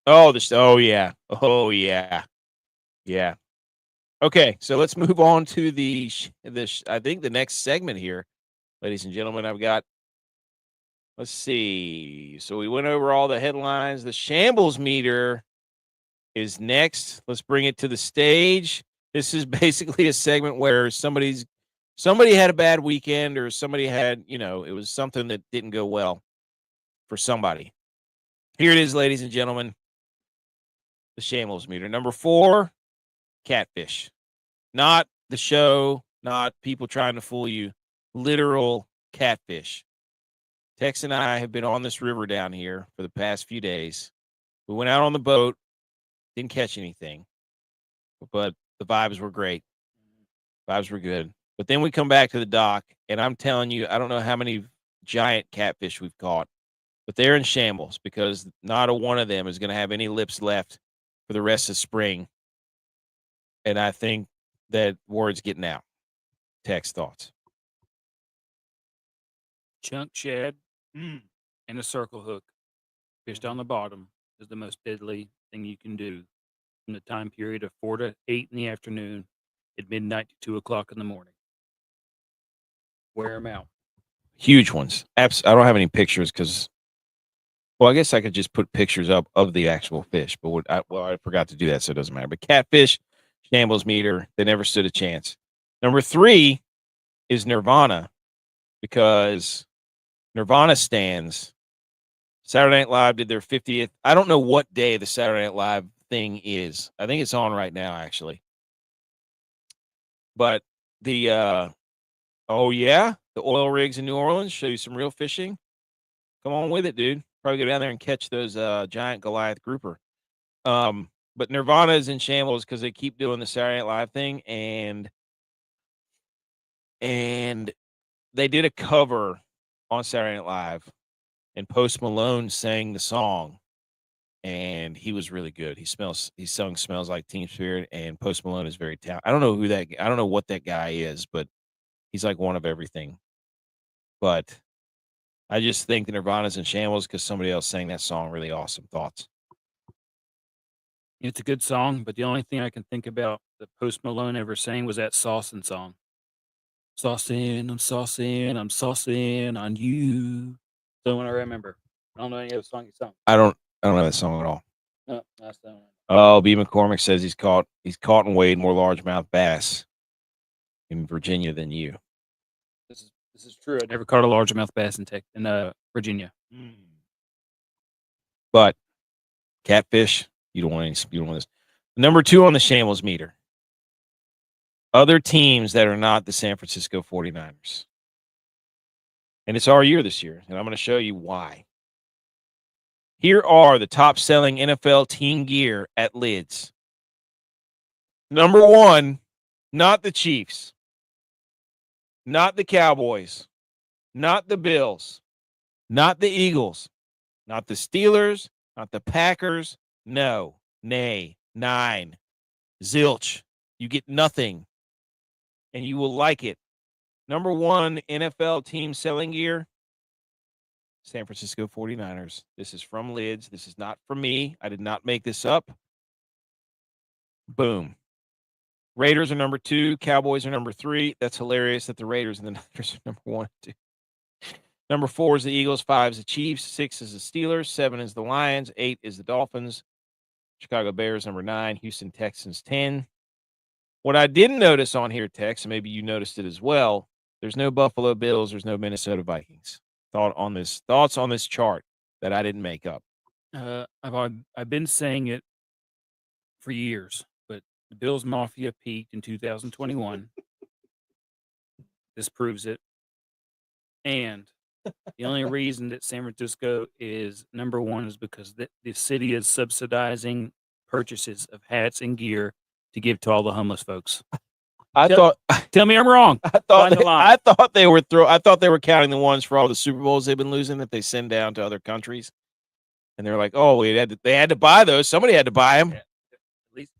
Oh yeah. Yeah. Okay, so let's move on to I think the next segment here, ladies and gentlemen. Let's see. So we went over all the headlines. The shambles meter is next. Let's bring it to the stage. This is basically a segment where somebody had a bad weekend, or somebody had, it was something that didn't go well for somebody. Here it is, ladies and gentlemen. The shambles meter. Number 4, catfish. Not the show, not people trying to fool you. Literal catfish. Tex and I have been on this river down here for the past few days. We went out on the boat, didn't catch anything, but the vibes were great. Vibes were good. But then we come back to the dock, and I'm telling you, I don't know how many giant catfish we've caught, but they're in shambles because not a one of them is going to have any lips left for the rest of spring. And I think that word's getting out. Tex, thoughts? Chunk shad and a circle hook fished on the bottom is the most deadly thing you can do in the time period of 4 to 8 in the afternoon at midnight to 2 o'clock in the morning. Wear them out. Huge ones. I don't have any pictures because, well, I guess I could just put pictures up of the actual fish, but I forgot to do that, so it doesn't matter. But catfish, shambles meter, they never stood a chance. Number 3 is Nirvana, because Nirvana stands. Saturday Night Live did their 50th. I don't know what day the Saturday Night Live thing is. I think it's on right now, actually. But the oil rigs in New Orleans show you some real fishing. Come on with it, dude. Probably go down there and catch those giant Goliath grouper. But Nirvana is in shambles because they keep doing the Saturday Night Live thing, and they did a cover on Saturday Night Live, and Post Malone sang the song, and he was really good. He sung "Smells Like Teen Spirit," and Post Malone is very talented. I don't know what that guy is, but he's like one of everything. But I just think the Nirvana's in shambles because somebody else sang that song really awesome. Thoughts? It's a good song, but the only thing I can think about that Post Malone ever sang was that Saucin' song. Saucin', I'm saucin' on you. So when I remember, I don't know any other song he sung. I don't know that song at all. No, that's that one. Oh, B. McCormick says he's caught and weighed more largemouth bass in Virginia than you. This is true. I never caught a largemouth bass in Virginia. But catfish, you don't want this. Number 2 on the shambles meter. Other teams that are not the San Francisco 49ers. And it's our year this year, and I'm going to show you why. Here are the top-selling NFL team gear at Lids. Number 1, not the Chiefs, not the Cowboys, not the Bills, not the Eagles, not the Steelers, not the Packers. No, nay, 9, zilch. You get nothing, and you will like it. Number 1 NFL team selling gear, San Francisco 49ers. This is from Lids. This is not from me. I did not make this up. Boom. Raiders are number 2. Cowboys are number 3. That's hilarious that the Raiders and the Niners are number 1 and 2. Number 4 is the Eagles. 5 is the Chiefs. 6 is the Steelers. 7 is the Lions. 8 is the Dolphins. Chicago Bears, number 9. Houston Texans, 10. What I didn't notice on here, Tex, and maybe you noticed it as well, there's no Buffalo Bills. There's no Minnesota Vikings. Thoughts on this chart that I didn't make up? I've been saying it for years, but the Bills Mafia peaked in 2021. This proves it. And the only reason that San Francisco is number 1 is because the city is subsidizing purchases of hats and gear to give to all the homeless folks. I thought Tell me I'm wrong. I thought Find the line. I thought they were counting the ones for all the Super Bowls they've been losing that they send down to other countries, and they're like, "Oh, they had to buy those. Somebody had to buy them." Yeah.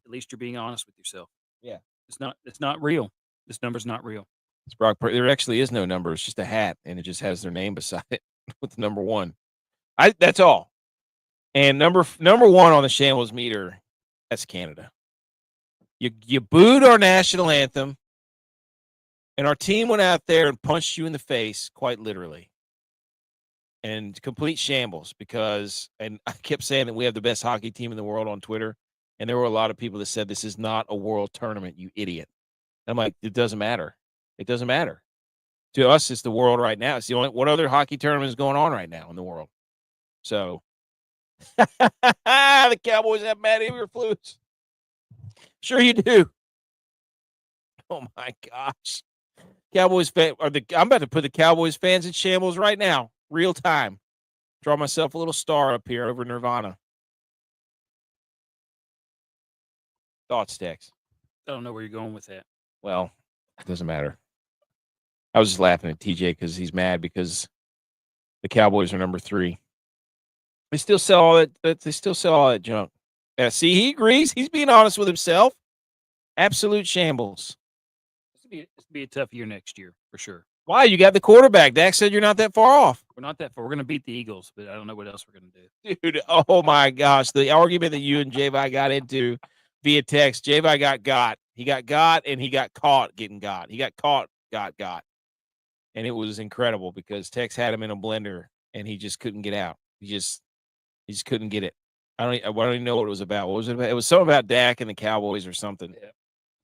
At least you're being honest with yourself. Yeah, It's not real. This number's not real. it's Brock Purdy. There actually is no number. It's just a hat, and it just has their name beside it with number 1. That's all. And number 1 on the shambles meter, that's Canada. You booed our national anthem, and our team went out there and punched you in the face, quite literally. And complete shambles because, and I kept saying that we have the best hockey team in the world on Twitter, and there were a lot of people that said this is not a world tournament, you idiot. And I'm like, it doesn't matter. It doesn't matter. To us, it's the world right now. It's the only what other hockey tournament is going on right now in the world. So the Cowboys have Matt Eberflus. Sure you do. Oh my gosh. Cowboys fan I'm about to put the Cowboys fans in shambles right now. Real time. Draw myself a little star up here over Nirvana. Thoughts, Tex? I don't know where you're going with that. Well, it doesn't matter. I was just laughing at TJ because he's mad because the Cowboys are number 3. They still sell all that. They still sell all that junk. Yeah, see, he agrees. He's being honest with himself. Absolute shambles. This will be a tough year next year for sure. Why? You got the quarterback. Dak said you're not that far off. We're not that far. We're going to beat the Eagles, but I don't know what else we're going to do. Dude, oh my gosh. The argument that you and J.Vi got into via text, J.Vi got. He got and he got caught getting got. He got caught, got. And it was incredible because Tex had him in a blender and he just couldn't get out. He just couldn't get it. I don't even know what it was about. What was it about? It was something about Dak and the Cowboys or something.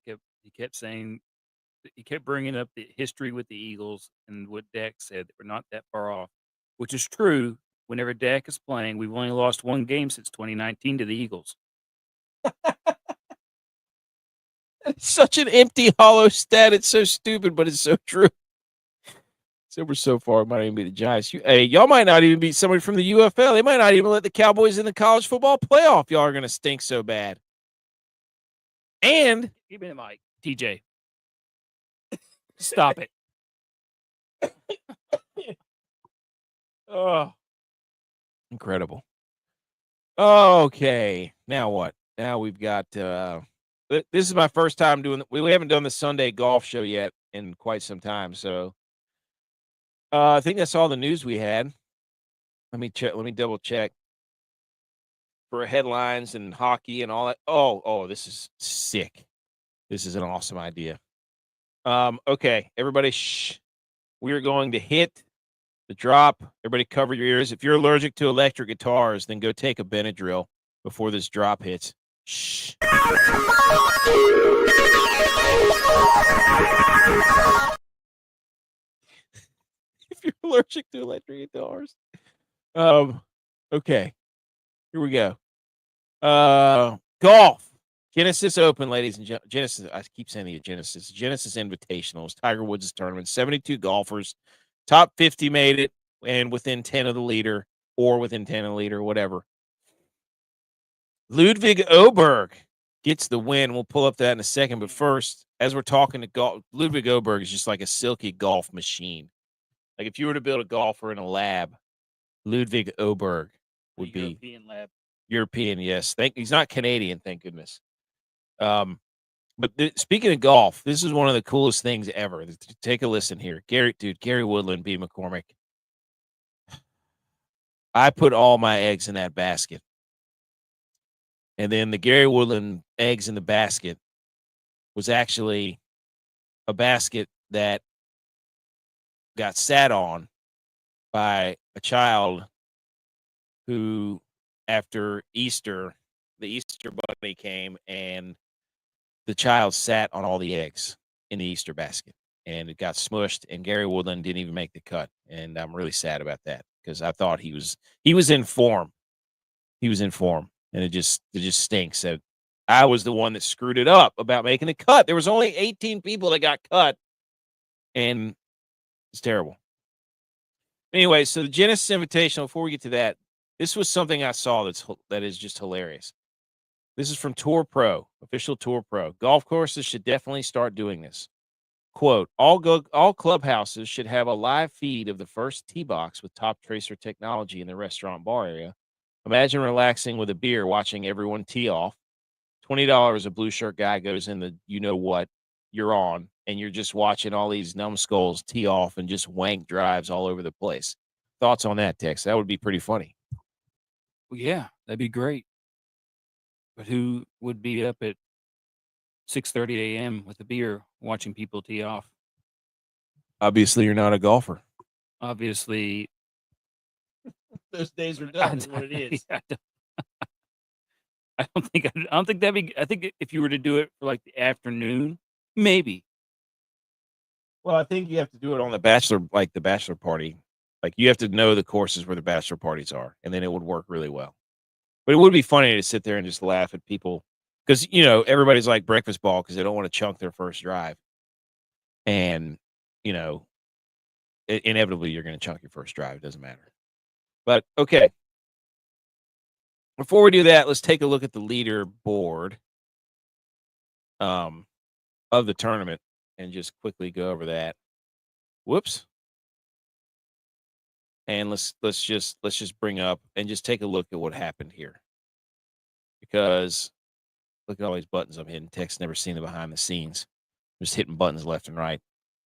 Yeah. He kept bringing up the history with the Eagles and what Dak said, that we're not that far off, which is true. Whenever Dak is playing, we've only lost 1 game since 2019 to the Eagles. It's such an empty, hollow stat. It's so stupid, but it's so true. So we're so far, it might even be the Giants. Y'all might not even be somebody from the UFL. They might not even let the Cowboys in the college football playoff. Y'all are going to stink so bad. And give me the mic, TJ. Stop it. Oh, incredible. Okay, now what? Now we've got. This is my first time doing. We haven't done the Sunday golf show yet in quite some time, so. I think that's all the news we had. Let me check. Let me double check for headlines and hockey and all that. Oh, this is sick. This is an awesome idea. Okay, everybody, shh. We are going to hit the drop. Everybody, cover your ears. If you're allergic to electric guitars, then go take a Benadryl before this drop hits. Shh. If you're allergic to electric guitars. Okay. Here we go. Golf. Genesis Open, ladies and gentlemen. Genesis, I keep saying it, Genesis Invitational. Tiger Woods' tournament. 72 golfers. Top 50 made it, and within 10 of the leader, or within 10 of the leader, whatever. Ludwig Aberg gets the win. We'll pull up that in a second. But first, as we're talking to golf, Ludwig Aberg is just like a silky golf machine. Like if you were to build a golfer in a lab, Ludwig Aberg would be European lab. European, yes. He's not Canadian, thank goodness. But speaking of golf, this is one of the coolest things ever. Take a listen here. Gary Woodland, B. McCormick. I put all my eggs in that basket. And then the Gary Woodland eggs in the basket was actually a basket that got sat on by a child who, after Easter, the Easter bunny came and the child sat on all the eggs in the Easter basket and it got smushed, and Gary Woodland didn't even make the cut. And I'm really sad about that because I thought he was in form. He was in form, and it just stinks that I was the one that screwed it up about making the cut. There was only 18 people that got cut, and it's terrible. Anyway, so the Genesis Invitational, before we get to that, this was something I saw that is just hilarious. This is from Tour Pro, official Tour Pro. Golf courses should definitely start doing this. Quote, all clubhouses should have a live feed of the first tee box with top tracer technology in the restaurant bar area. Imagine relaxing with a beer, watching everyone tee off. $20, a blue shirt guy goes in the you-know-what you're on, and you're just watching all these numbskulls tee off and just wank drives all over the place. Thoughts on that, Tex? That would be pretty funny. Well, yeah, that'd be great. But who would be up at 6:30 a.m. with a beer watching people tee off? Obviously, you're not a golfer. Obviously, Those days are I done. Is what it is. I don't think that'd be. I think if you were to do it for like the afternoon, maybe. Well, I think you have to do it on the bachelor party. Like, you have to know the courses where the bachelor parties are, and then it would work really well. But it would be funny to sit there and just laugh at people because, everybody's like breakfast ball because they don't want to chunk their first drive. And, inevitably you're going to chunk your first drive. It doesn't matter. But, okay. Before we do that, let's take a look at the leaderboard of the tournament and just quickly go over that. Whoops. And let's just bring up and just take a look at what happened here. Because look at all these buttons I'm hitting. Tech's never seen the behind the scenes. I'm just hitting buttons left and right.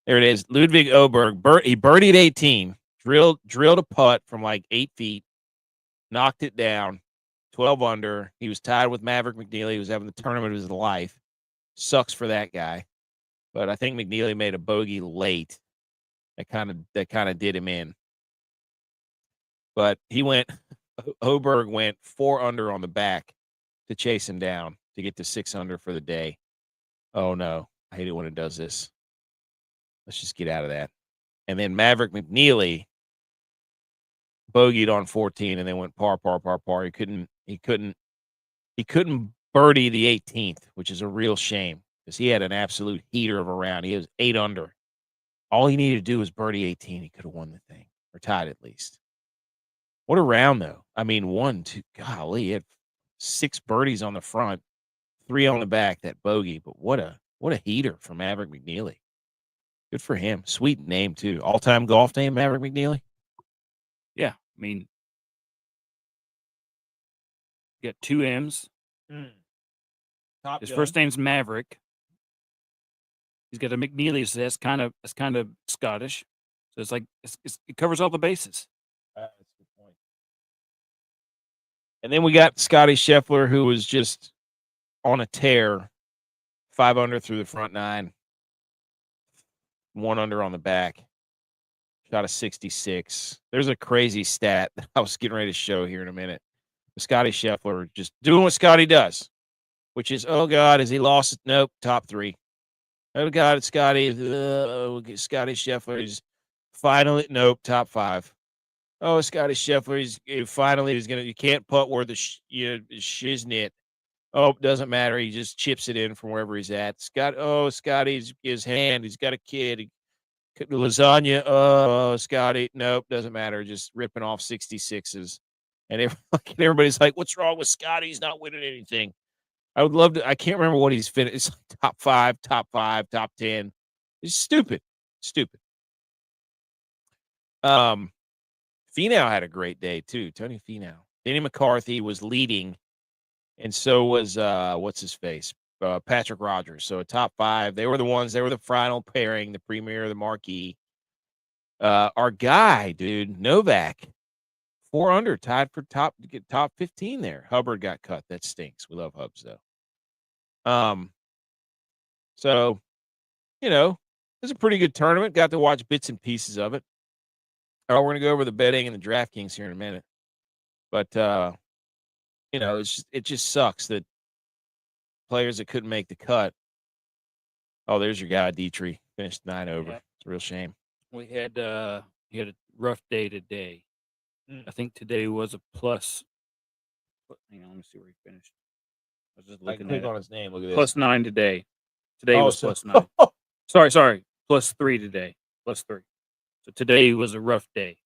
There it is. Ludwig Aberg. He birdied 18, drilled a putt from like 8 feet, knocked it down, 12 under. He was tied with Maverick McNeely. He was having the tournament of his life. Sucks for that guy. But I think McNeely made a bogey late. That kind of did him in. But Oberg went 4 under on the back to chase him down to get to 6 under for the day. Oh, no. I hate it when it does this. Let's just get out of that. And then Maverick McNeely bogeyed on 14 and then went par. He couldn't birdie the 18th, which is a real shame because he had an absolute heater of a round. He was 8 under. All he needed to do was birdie 18. He could have won the thing or tied at least. What a round, though. I mean, 1, 2, golly, he had 6 birdies on the front, 3 on the back, that bogey. But what a heater from Maverick McNeely. Good for him. Sweet name, too. All-time golf name, Maverick McNeely? Yeah, I mean, you got 2 M's. His first name's Maverick. He's got a McNeely, so that's kind of Scottish. So it's like it covers all the bases. That's a good point. And then we got Scotty Scheffler, who was just on a tear, 5 under through the front 9, 1 under on the back, shot a 66. There's a crazy stat that I was getting ready to show here in a minute. Scotty Scheffler just doing what Scotty does, which is, oh God, has he lost? Nope, top 3. Oh God, it's Scotty. Scotty Scheffler is finally, nope, top 5. Oh, Scotty Scheffler, you can't putt where the shiznit. Oh, doesn't matter. He just chips it in from wherever he's at. Scotty's his hand. He's got a kid. Lasagna. Oh, Scotty. Nope, doesn't matter. Just ripping off 66s. And everybody's like, what's wrong with Scotty? He's not winning anything. I would love to. I can't remember what he's finished. It's like top 5, top 10. It's stupid. Finau had a great day too. Tony Finau. Danny McCarthy was leading, and so was what's his face, Patrick Rogers. So a top 5. They were the final pairing, the premier, the marquee. Our guy, dude, Novak, 4 under, tied for top 15 there. Hubbard got cut. That stinks. We love Hubs though. So, it was a pretty good tournament. Got to watch bits and pieces of it. We're going to go over the betting and the DraftKings here in a minute. But, it just sucks that players that couldn't make the cut. Oh, there's your guy, Dietrich. Finished 9 over. Yeah. It's a real shame. We had he had a rough day today. I think today was a plus. Hang on, let me see where he finished. I was just looking at on his name. Look at this. plus 9 today. Today was plus 9. Sorry. Plus 3 today. Plus 3. So today was a rough day.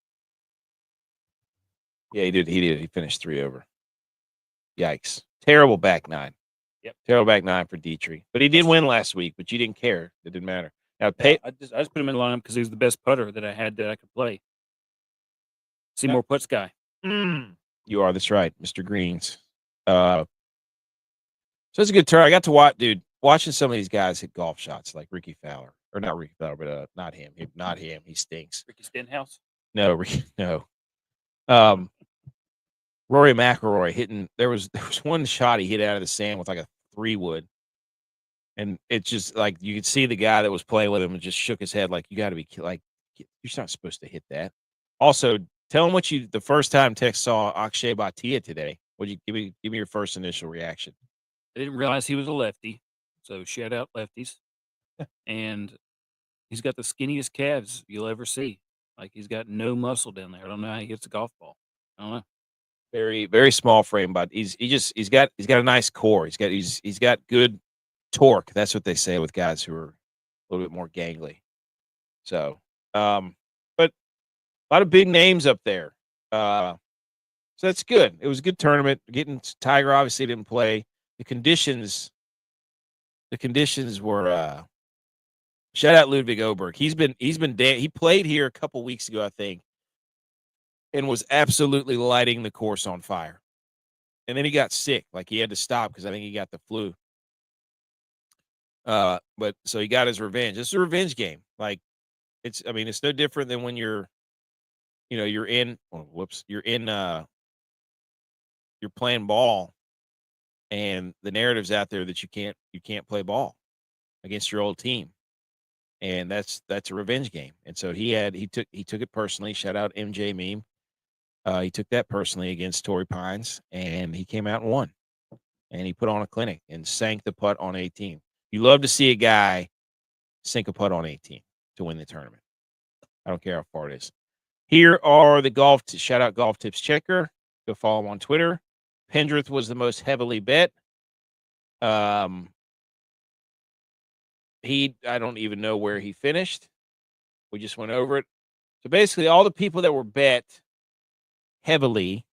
Yeah, he did. He finished 3 over. Yikes. Terrible back 9. Yep. Tailback 9 for Dietrich. But he did win last week, but you didn't care. It didn't matter. Now, I just put him in the lineup because he was the best putter that I had that I could play. Seymour Putts guy. You are. That's right, Mr. Greens. So it's a good turn. I got to watch, dude, watching some of these guys hit golf shots like Ricky Fowler. Or not Ricky Fowler, but not him. Not him. He stinks. Ricky Stenhouse. No, Ricky, no. Rory McIlroy hitting. There was one shot he hit out of the sand with like a 3-wood. And it's just like you could see the guy that was playing with him and just shook his head like, you got to be like, you're not supposed to hit that. Also, tell him what you the first time Tex saw Akshay Bhatia today. Would you give me your first initial reaction? I didn't realize he was a lefty, so shout out lefties. And he's got the skinniest calves you'll ever see. Like he's got no muscle down there. I don't know how he hits a golf ball. I don't know. Very, very small frame, but he's got a nice core. He's got good torque. That's what they say with guys who are a little bit more gangly. So, but a lot of big names up there. So that's good. It was a good tournament. Tiger obviously didn't play. The conditions were shout out Ludwig Oberg. He played here a couple weeks ago, I think, and was absolutely lighting the course on fire. And then he got sick. Like he had to stop because I think he got the flu. But so he got his revenge. It's a revenge game. Like it's no different than when you're playing ball and the narrative's out there that you can't play ball against your old team. And that's a revenge game. And so he took it personally. Shout out MJ Meme. He took that personally against Torrey Pines, and he came out and won. And he put on a clinic and sank the putt on 18. You love to see a guy sink a putt on 18 to win the tournament. I don't care how far it is. Here are the shout out Golf Tips Checker. Go follow him on Twitter. Pendrith was the most heavily bet. I don't even know where he finished. We just went over it. So basically all the people that were bet heavily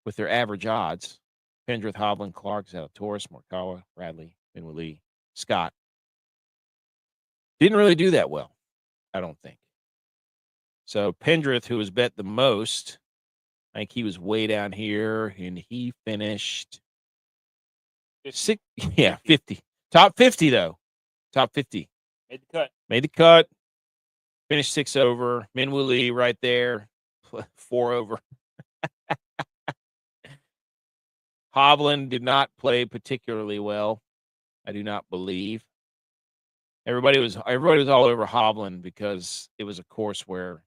with their average odds, Pendrith, Hovland, Clark, Zalatoris, Morikawa, Bradley, Minwoo, Scott, didn't really do that well, I don't think. So Pendrith, who was bet the most, I think he was way down here, and he finished 50. 50. Top 50, though. Top 50. Made the cut. Finished 6 over. Minwoo Lee right there. 4 over. Hovland did not play particularly well, I do not believe. Everybody was all over Hovland because it was a course where,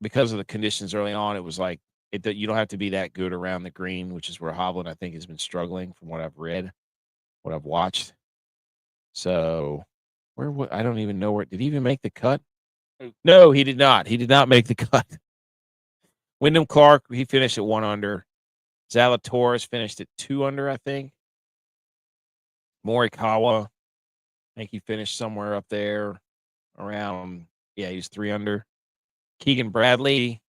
because of the conditions early on, it was like you don't have to be that good around the green, which is where Hovland, I think, has been struggling from what I've read, what I've watched. So I don't even know did he even make the cut? No, he did not. He did not make the cut. Wyndham Clark, he finished at 1 under. Zalatoris finished at 2 under, I think. Morikawa, I think he finished somewhere up there around, he's 3 under. Keegan Bradley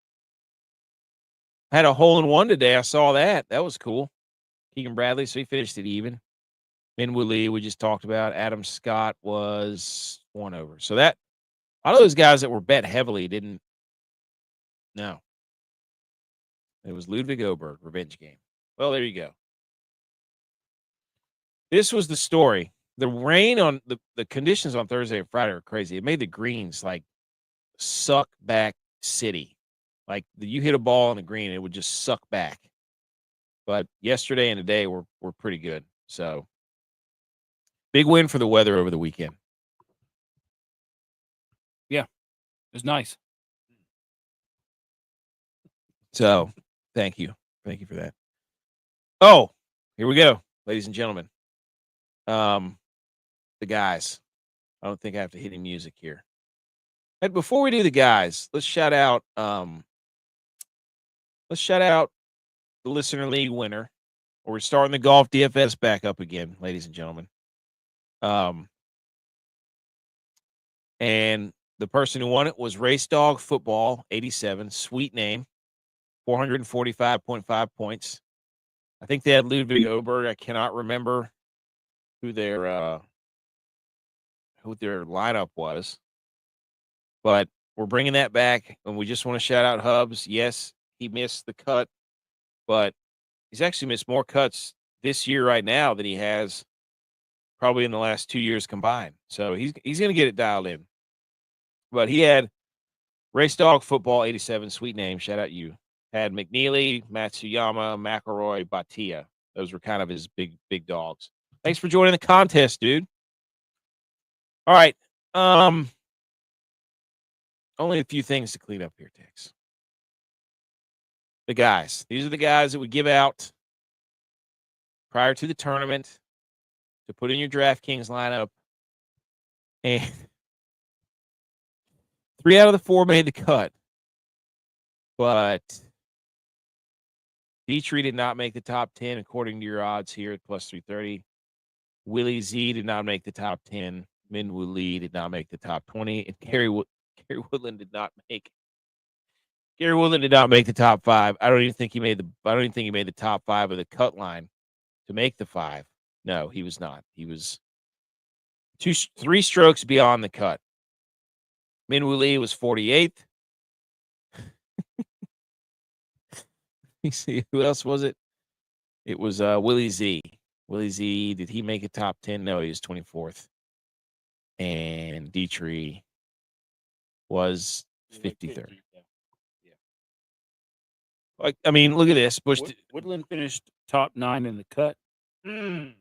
had a hole-in-one today. I saw that. That was cool. Keegan Bradley, so he finished it even. Minwoo Lee, we just talked about. Adam Scott was 1 over. So a lot of those guys that were bet heavily didn't. No. It was Ludwig Oberg, revenge game. Well, there you go. This was the story. The rain on the conditions on Thursday and Friday are crazy. It made the greens like suck back city. Like you hit a ball on the green, it would just suck back. But yesterday and today were pretty good. So big win for the weather over the weekend. Yeah, it was nice. So thank you for that. Oh, here we go, ladies and gentlemen. The guys. I don't think I have to hit any music here. But before we do the guys, let's shout out the Listener League winner. We're starting the Golf DFS back up again, ladies and gentlemen. And the person who won it was Race Dog Football 87. Sweet name. 445.5 points. I think they had Ludwig Oberg. I cannot remember who their lineup was, but we're bringing that back, and we just want to shout out Hubs. Yes, he missed the cut, but he's actually missed more cuts this year right now than he has probably in the last 2 years combined. So he's going to get it dialed in. But he had Race Dog Football 87, sweet name. Shout out you. Had McNeely, Matsuyama, McElroy, Batia. Those were kind of his big dogs. Thanks for joining the contest, dude. All right. Only a few things to clean up here, Tex. The guys. These are the guys that we give out prior to the tournament to put in your DraftKings lineup. And 3 out of the 4 made the cut. But Dietrich did not make the top 10 according to your odds here at plus 330. Willie Z did not make the top 10. Minwoo Lee did not make the top 20. And Gary Woodland did not make the top 5. I don't even think he made the top 5 of the cut line to make the 5. No, he was not. He was 3 strokes beyond the cut. Minwoo Lee was 48th. You see, who else was it? It was Willie Z. Willie Z, did he make a top 10? No, he was 24th. And Dietrich was 53rd. Yeah. Like, I mean, look at this. Woodland finished top 9 in the cut. Maybe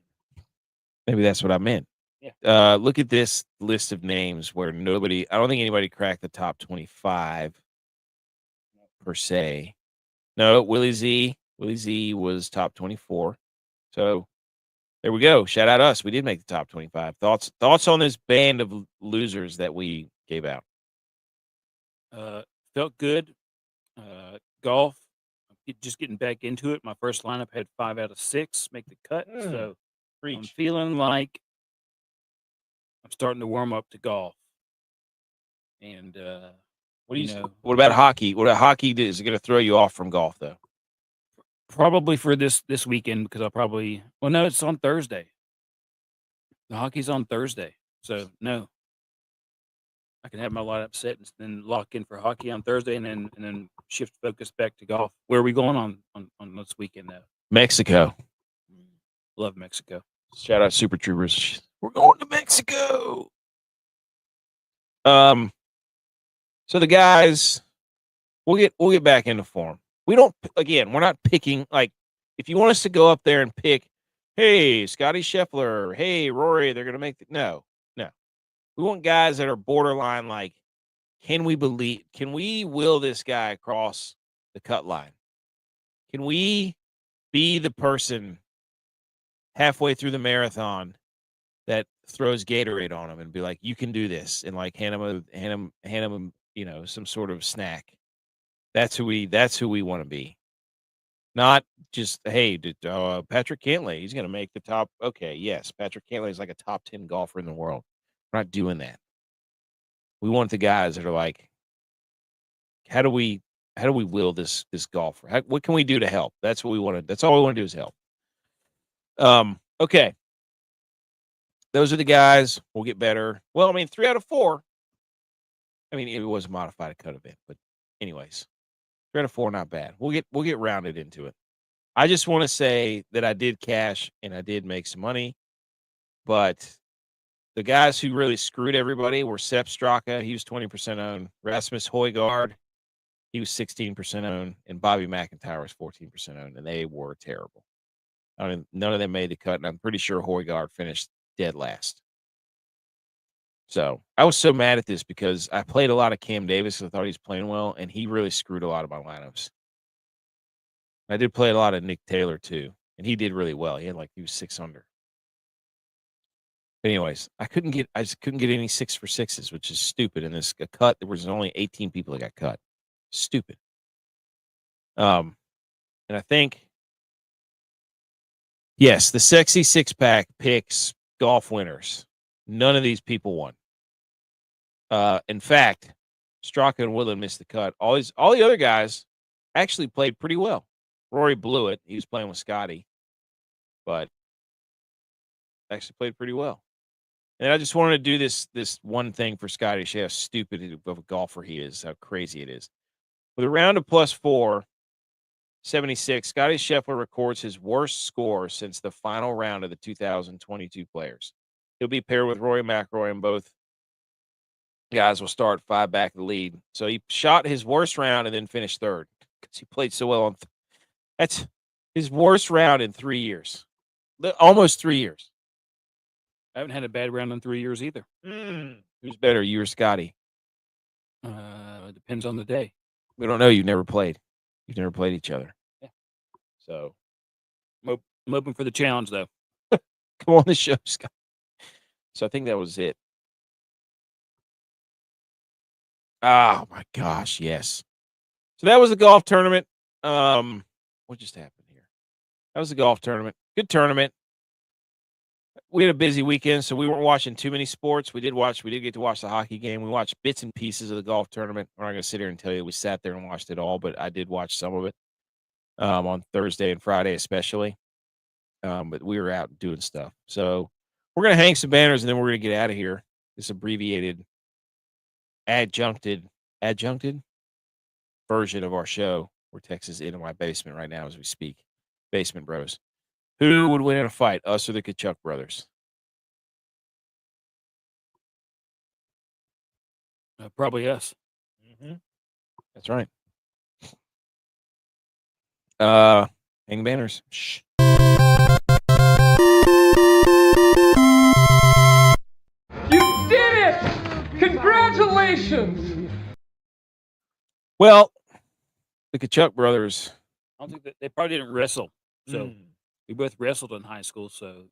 that's what I meant. Yeah. Look at this list of names where I don't think anybody cracked the top 25 per se. No, Willie Z was top 24. So there we go. Shout out us. We did make the top 25. Thoughts on this band of losers that we gave out? Felt good. Golf, just getting back into it. My first lineup had 5 out of 6 make the cut. So I'm feeling like I'm starting to warm up to golf. And what about hockey? What about hockey? Is it going to throw you off from golf though? Probably for this weekend, because no, it's on Thursday. The hockey's on Thursday. So no. I can have my lineup set and then lock in for hockey on Thursday and then shift focus back to golf. Where are we going on this weekend though? Mexico. Love Mexico. Shout out Super Troopers. We're going to Mexico. So the guys, we'll get back into form. We're not picking, like, if you want us to go up there and pick, hey, Scotty Scheffler, hey, Rory, they're going to make no. We want guys that are borderline, like, can we will this guy across the cut line? Can we be the person halfway through the marathon that throws Gatorade on him and be like, you can do this, and like hand him some sort of snack? That's who we want to be. Not just, hey, Patrick Cantlay, he's going to make the top. Okay, yes, Patrick Cantlay is like a top 10 golfer in the world. We're not doing that. We want the guys that are like, how do we will this golfer? What can we do to help? That's what we want to. That's all we want to do is help. Okay. Those are the guys. We'll get better. Well, I mean, 3 out of 4. I mean, it was a modified cut event, but anyways, 3 out of 4, not bad. We'll get rounded into it. I just want to say that I did cash and I did make some money, but the guys who really screwed everybody were Sepp Straka. He was 20% owned. Rasmus Højgaard, he was 16% owned, and Bobby McIntyre was 14% owned, and they were terrible. I mean, none of them made the cut, and I'm pretty sure Højgaard finished dead last. So I was so mad at this because I played a lot of Cam Davis. I thought he was playing well, and he really screwed a lot of my lineups. I did play a lot of Nick Taylor too, and he did really well. He was 6 under. But anyways, I just couldn't get any 6 for 6s, which is stupid. In this cut, there was only 18 people that got cut. Stupid. And I think, yes, the sexy 6-pack picks golf winners. None of these people won. In fact, Straka and Woodland missed the cut. All the other guys actually played pretty well. Rory blew it. He was playing with Scotty, but actually played pretty well. And I just wanted to do this one thing for Scotty to show how stupid of a golfer he is, how crazy it is. With a round of plus 476, Scotty Scheffler records his worst score since the final round of the 2022 Players. He'll be paired with Rory McIlroy, and both guys will start 5 back of the lead. So he shot his worst round and then finished third because he played so well. That's his worst round in 3 years, almost 3 years. I haven't had a bad round in 3 years either. Who's better, you or Scotty? It depends on the day. We don't know. You've never played. You've never played each other. Yeah. So I'm open for the challenge, though. come on the show, Scott. So I think that was it. Oh my gosh, yes. So that was the golf tournament. What just happened here? That was the golf tournament. Good tournament. We had a busy weekend, so we weren't watching too many sports. We did get to watch the hockey game. We watched bits and pieces of the golf tournament. We're not going to sit here and tell you we sat there and watched it all, but I did watch some of it on Thursday and Friday especially. But we were out doing stuff. So we're going to hang some banners, and then we're going to get out of here. This abbreviated, adjuncted version of our show, where Texas is in my basement right now as we speak. Basement Bros. Who would win in a fight, us or the Kachuk brothers? Probably us. Mm-hmm. That's right. Hang banners. Shh. You did it! Congratulations! Well, the Kachuk brothers. I don't think that they probably didn't wrestle. So we both wrestled in high school. So,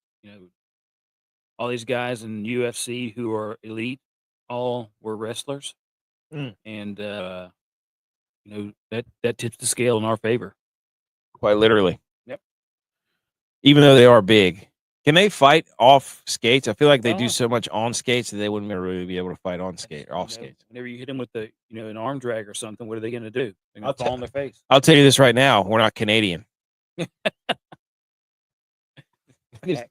all these guys in UFC who are elite, all were wrestlers. And, that tips the scale in our favor. Quite literally. Yep. Even though they are big. Can they fight off skates? I feel like they do so much on skates that they wouldn't really be able to fight on skate or off skates. Whenever you hit them with an arm drag or something, what are they going to do? They're going to fall on their face. I'll tell you this right now: we're not Canadian. You're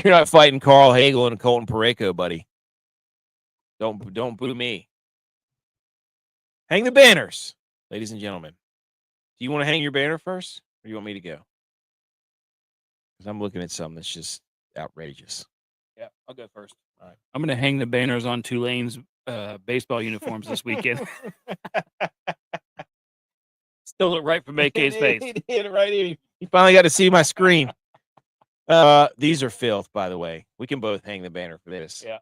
not fighting Carl Hagel and Colton Parayko, buddy. Don't boo me. Hang the banners, ladies and gentlemen. Do you want to hang your banner first, or do you want me to go? Because I'm looking at something that's just outrageous. Yeah, I'll go first. All right. I'm going to hang the banners on Tulane's baseball uniforms this weekend. Still look right from AK's face. He did right here. You finally got to see my screen. These are filth, by the way. We can both hang the banner for this. Yeah.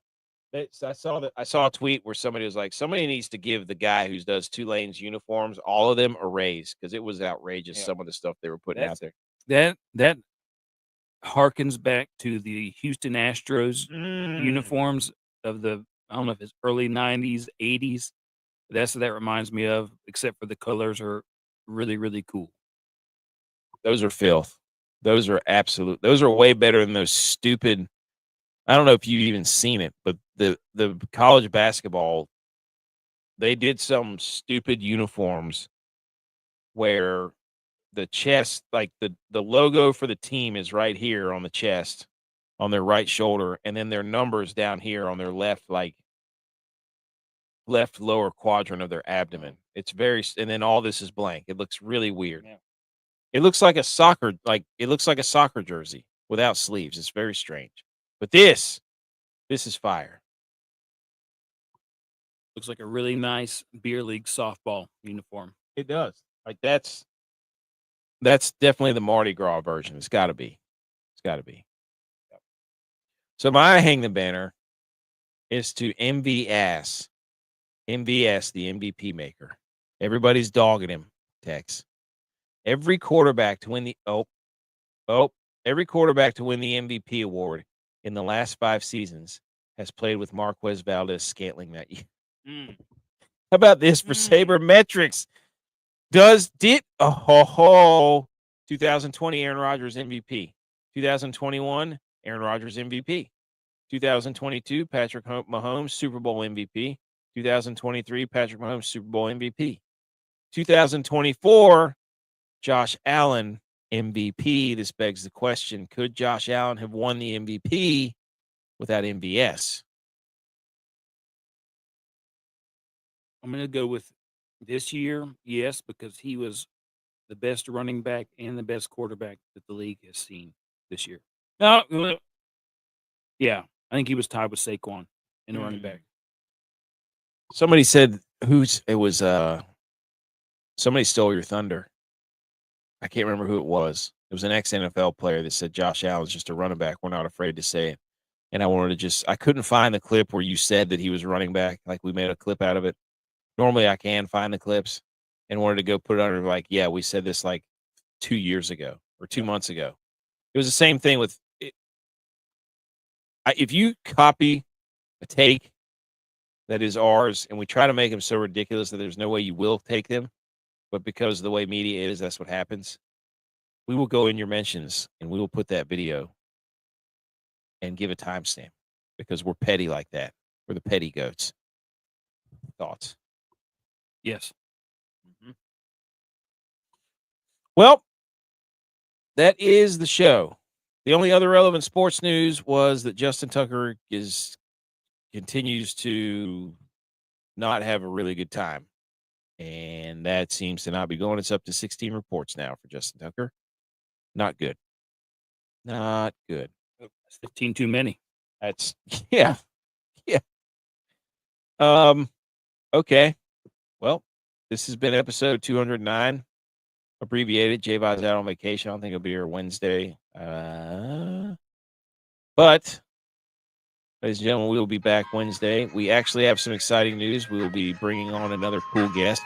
I saw a tweet where somebody was like, somebody needs to give the guy who does Tulane's uniforms, all of them, a raise, because it was outrageous, some of the stuff they were putting out there. That harkens back to the Houston Astros uniforms of the, I don't know if it's early 90s, 80s. That's what that reminds me of, except for the colors are really, really cool. Those are filth. Those are way better than those stupid. I don't know if you've even seen it, but the college basketball, they did some stupid uniforms where the chest, like the logo for the team is right here on the chest, on their right shoulder, and then their numbers down here on their left lower quadrant of their abdomen. It's and then all this is blank. It looks really weird. Yeah. It looks like a soccer jersey without sleeves. It's very strange. But this is fire. Looks like a really nice beer league softball uniform. It does. Like that's definitely the Mardi Gras version. It's got to be. So my hang the banner is to MVS, the MVP maker. Everybody's dogging him, Tex. Every quarterback to win the MVP award in the last 5 seasons has played with Marquez Valdez-Scantling that year. How about this for sabermetrics? 2020 Aaron Rodgers MVP. 2021 Aaron Rodgers MVP. 2022 Patrick Mahomes Super Bowl MVP. 2023 Patrick Mahomes Super Bowl MVP. 2024, Josh Allen, MVP. This begs the question, could Josh Allen have won the MVP without MVS? I'm going to go with this year, yes, because he was the best running back and the best quarterback that the league has seen this year. No, yeah, I think he was tied with Saquon in the running back. Somebody said somebody stole your thunder. I can't remember who it was. It was an ex-NFL player that said Josh Allen's just a running back. We're not afraid to say it. And I couldn't find the clip where you said that he was running back. Like we made a clip out of it. Normally I can find the clips and wanted to go put it under like, yeah, we said this like 2 years ago or 2 months ago. It was the same thing with it. If you copy a take that is ours and we try to make them so ridiculous that there's no way you will take them, but because of the way media is, that's what happens. We will go in your mentions and we will put that video and give a timestamp because we're petty like that. We're the petty goats. Thoughts? Yes. Mm-hmm. Well, that is the show. The only other relevant sports news was that Justin Tucker continues to not have a really good time. And that seems to not be going. It's up to 16 reports now for Justin Tucker. Not good. Not good. That's 15 too many. That's yeah. Okay. Well, this has been episode 209. Abbreviated. J-Vi's out on vacation. I don't think he'll be here Wednesday. But, ladies and gentlemen, we will be back Wednesday. We actually have some exciting news. We will be bringing on another cool guest.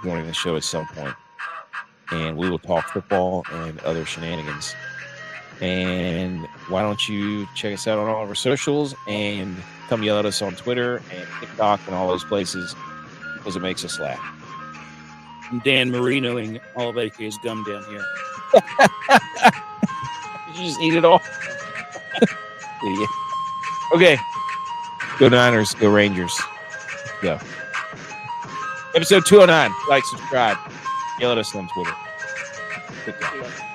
Joining the show at some point. And we will talk football and other shenanigans. And why don't you check us out on all of our socials and come yell at us on Twitter and TikTok and all those places because it makes us laugh. I'm Dan Marinoing all of AK's gum down here. Did you just eat it all? Idiot. Okay. Go Niners. Go Rangers. Go. Episode 209. Like, subscribe. Yell at us on Twitter. TikTok.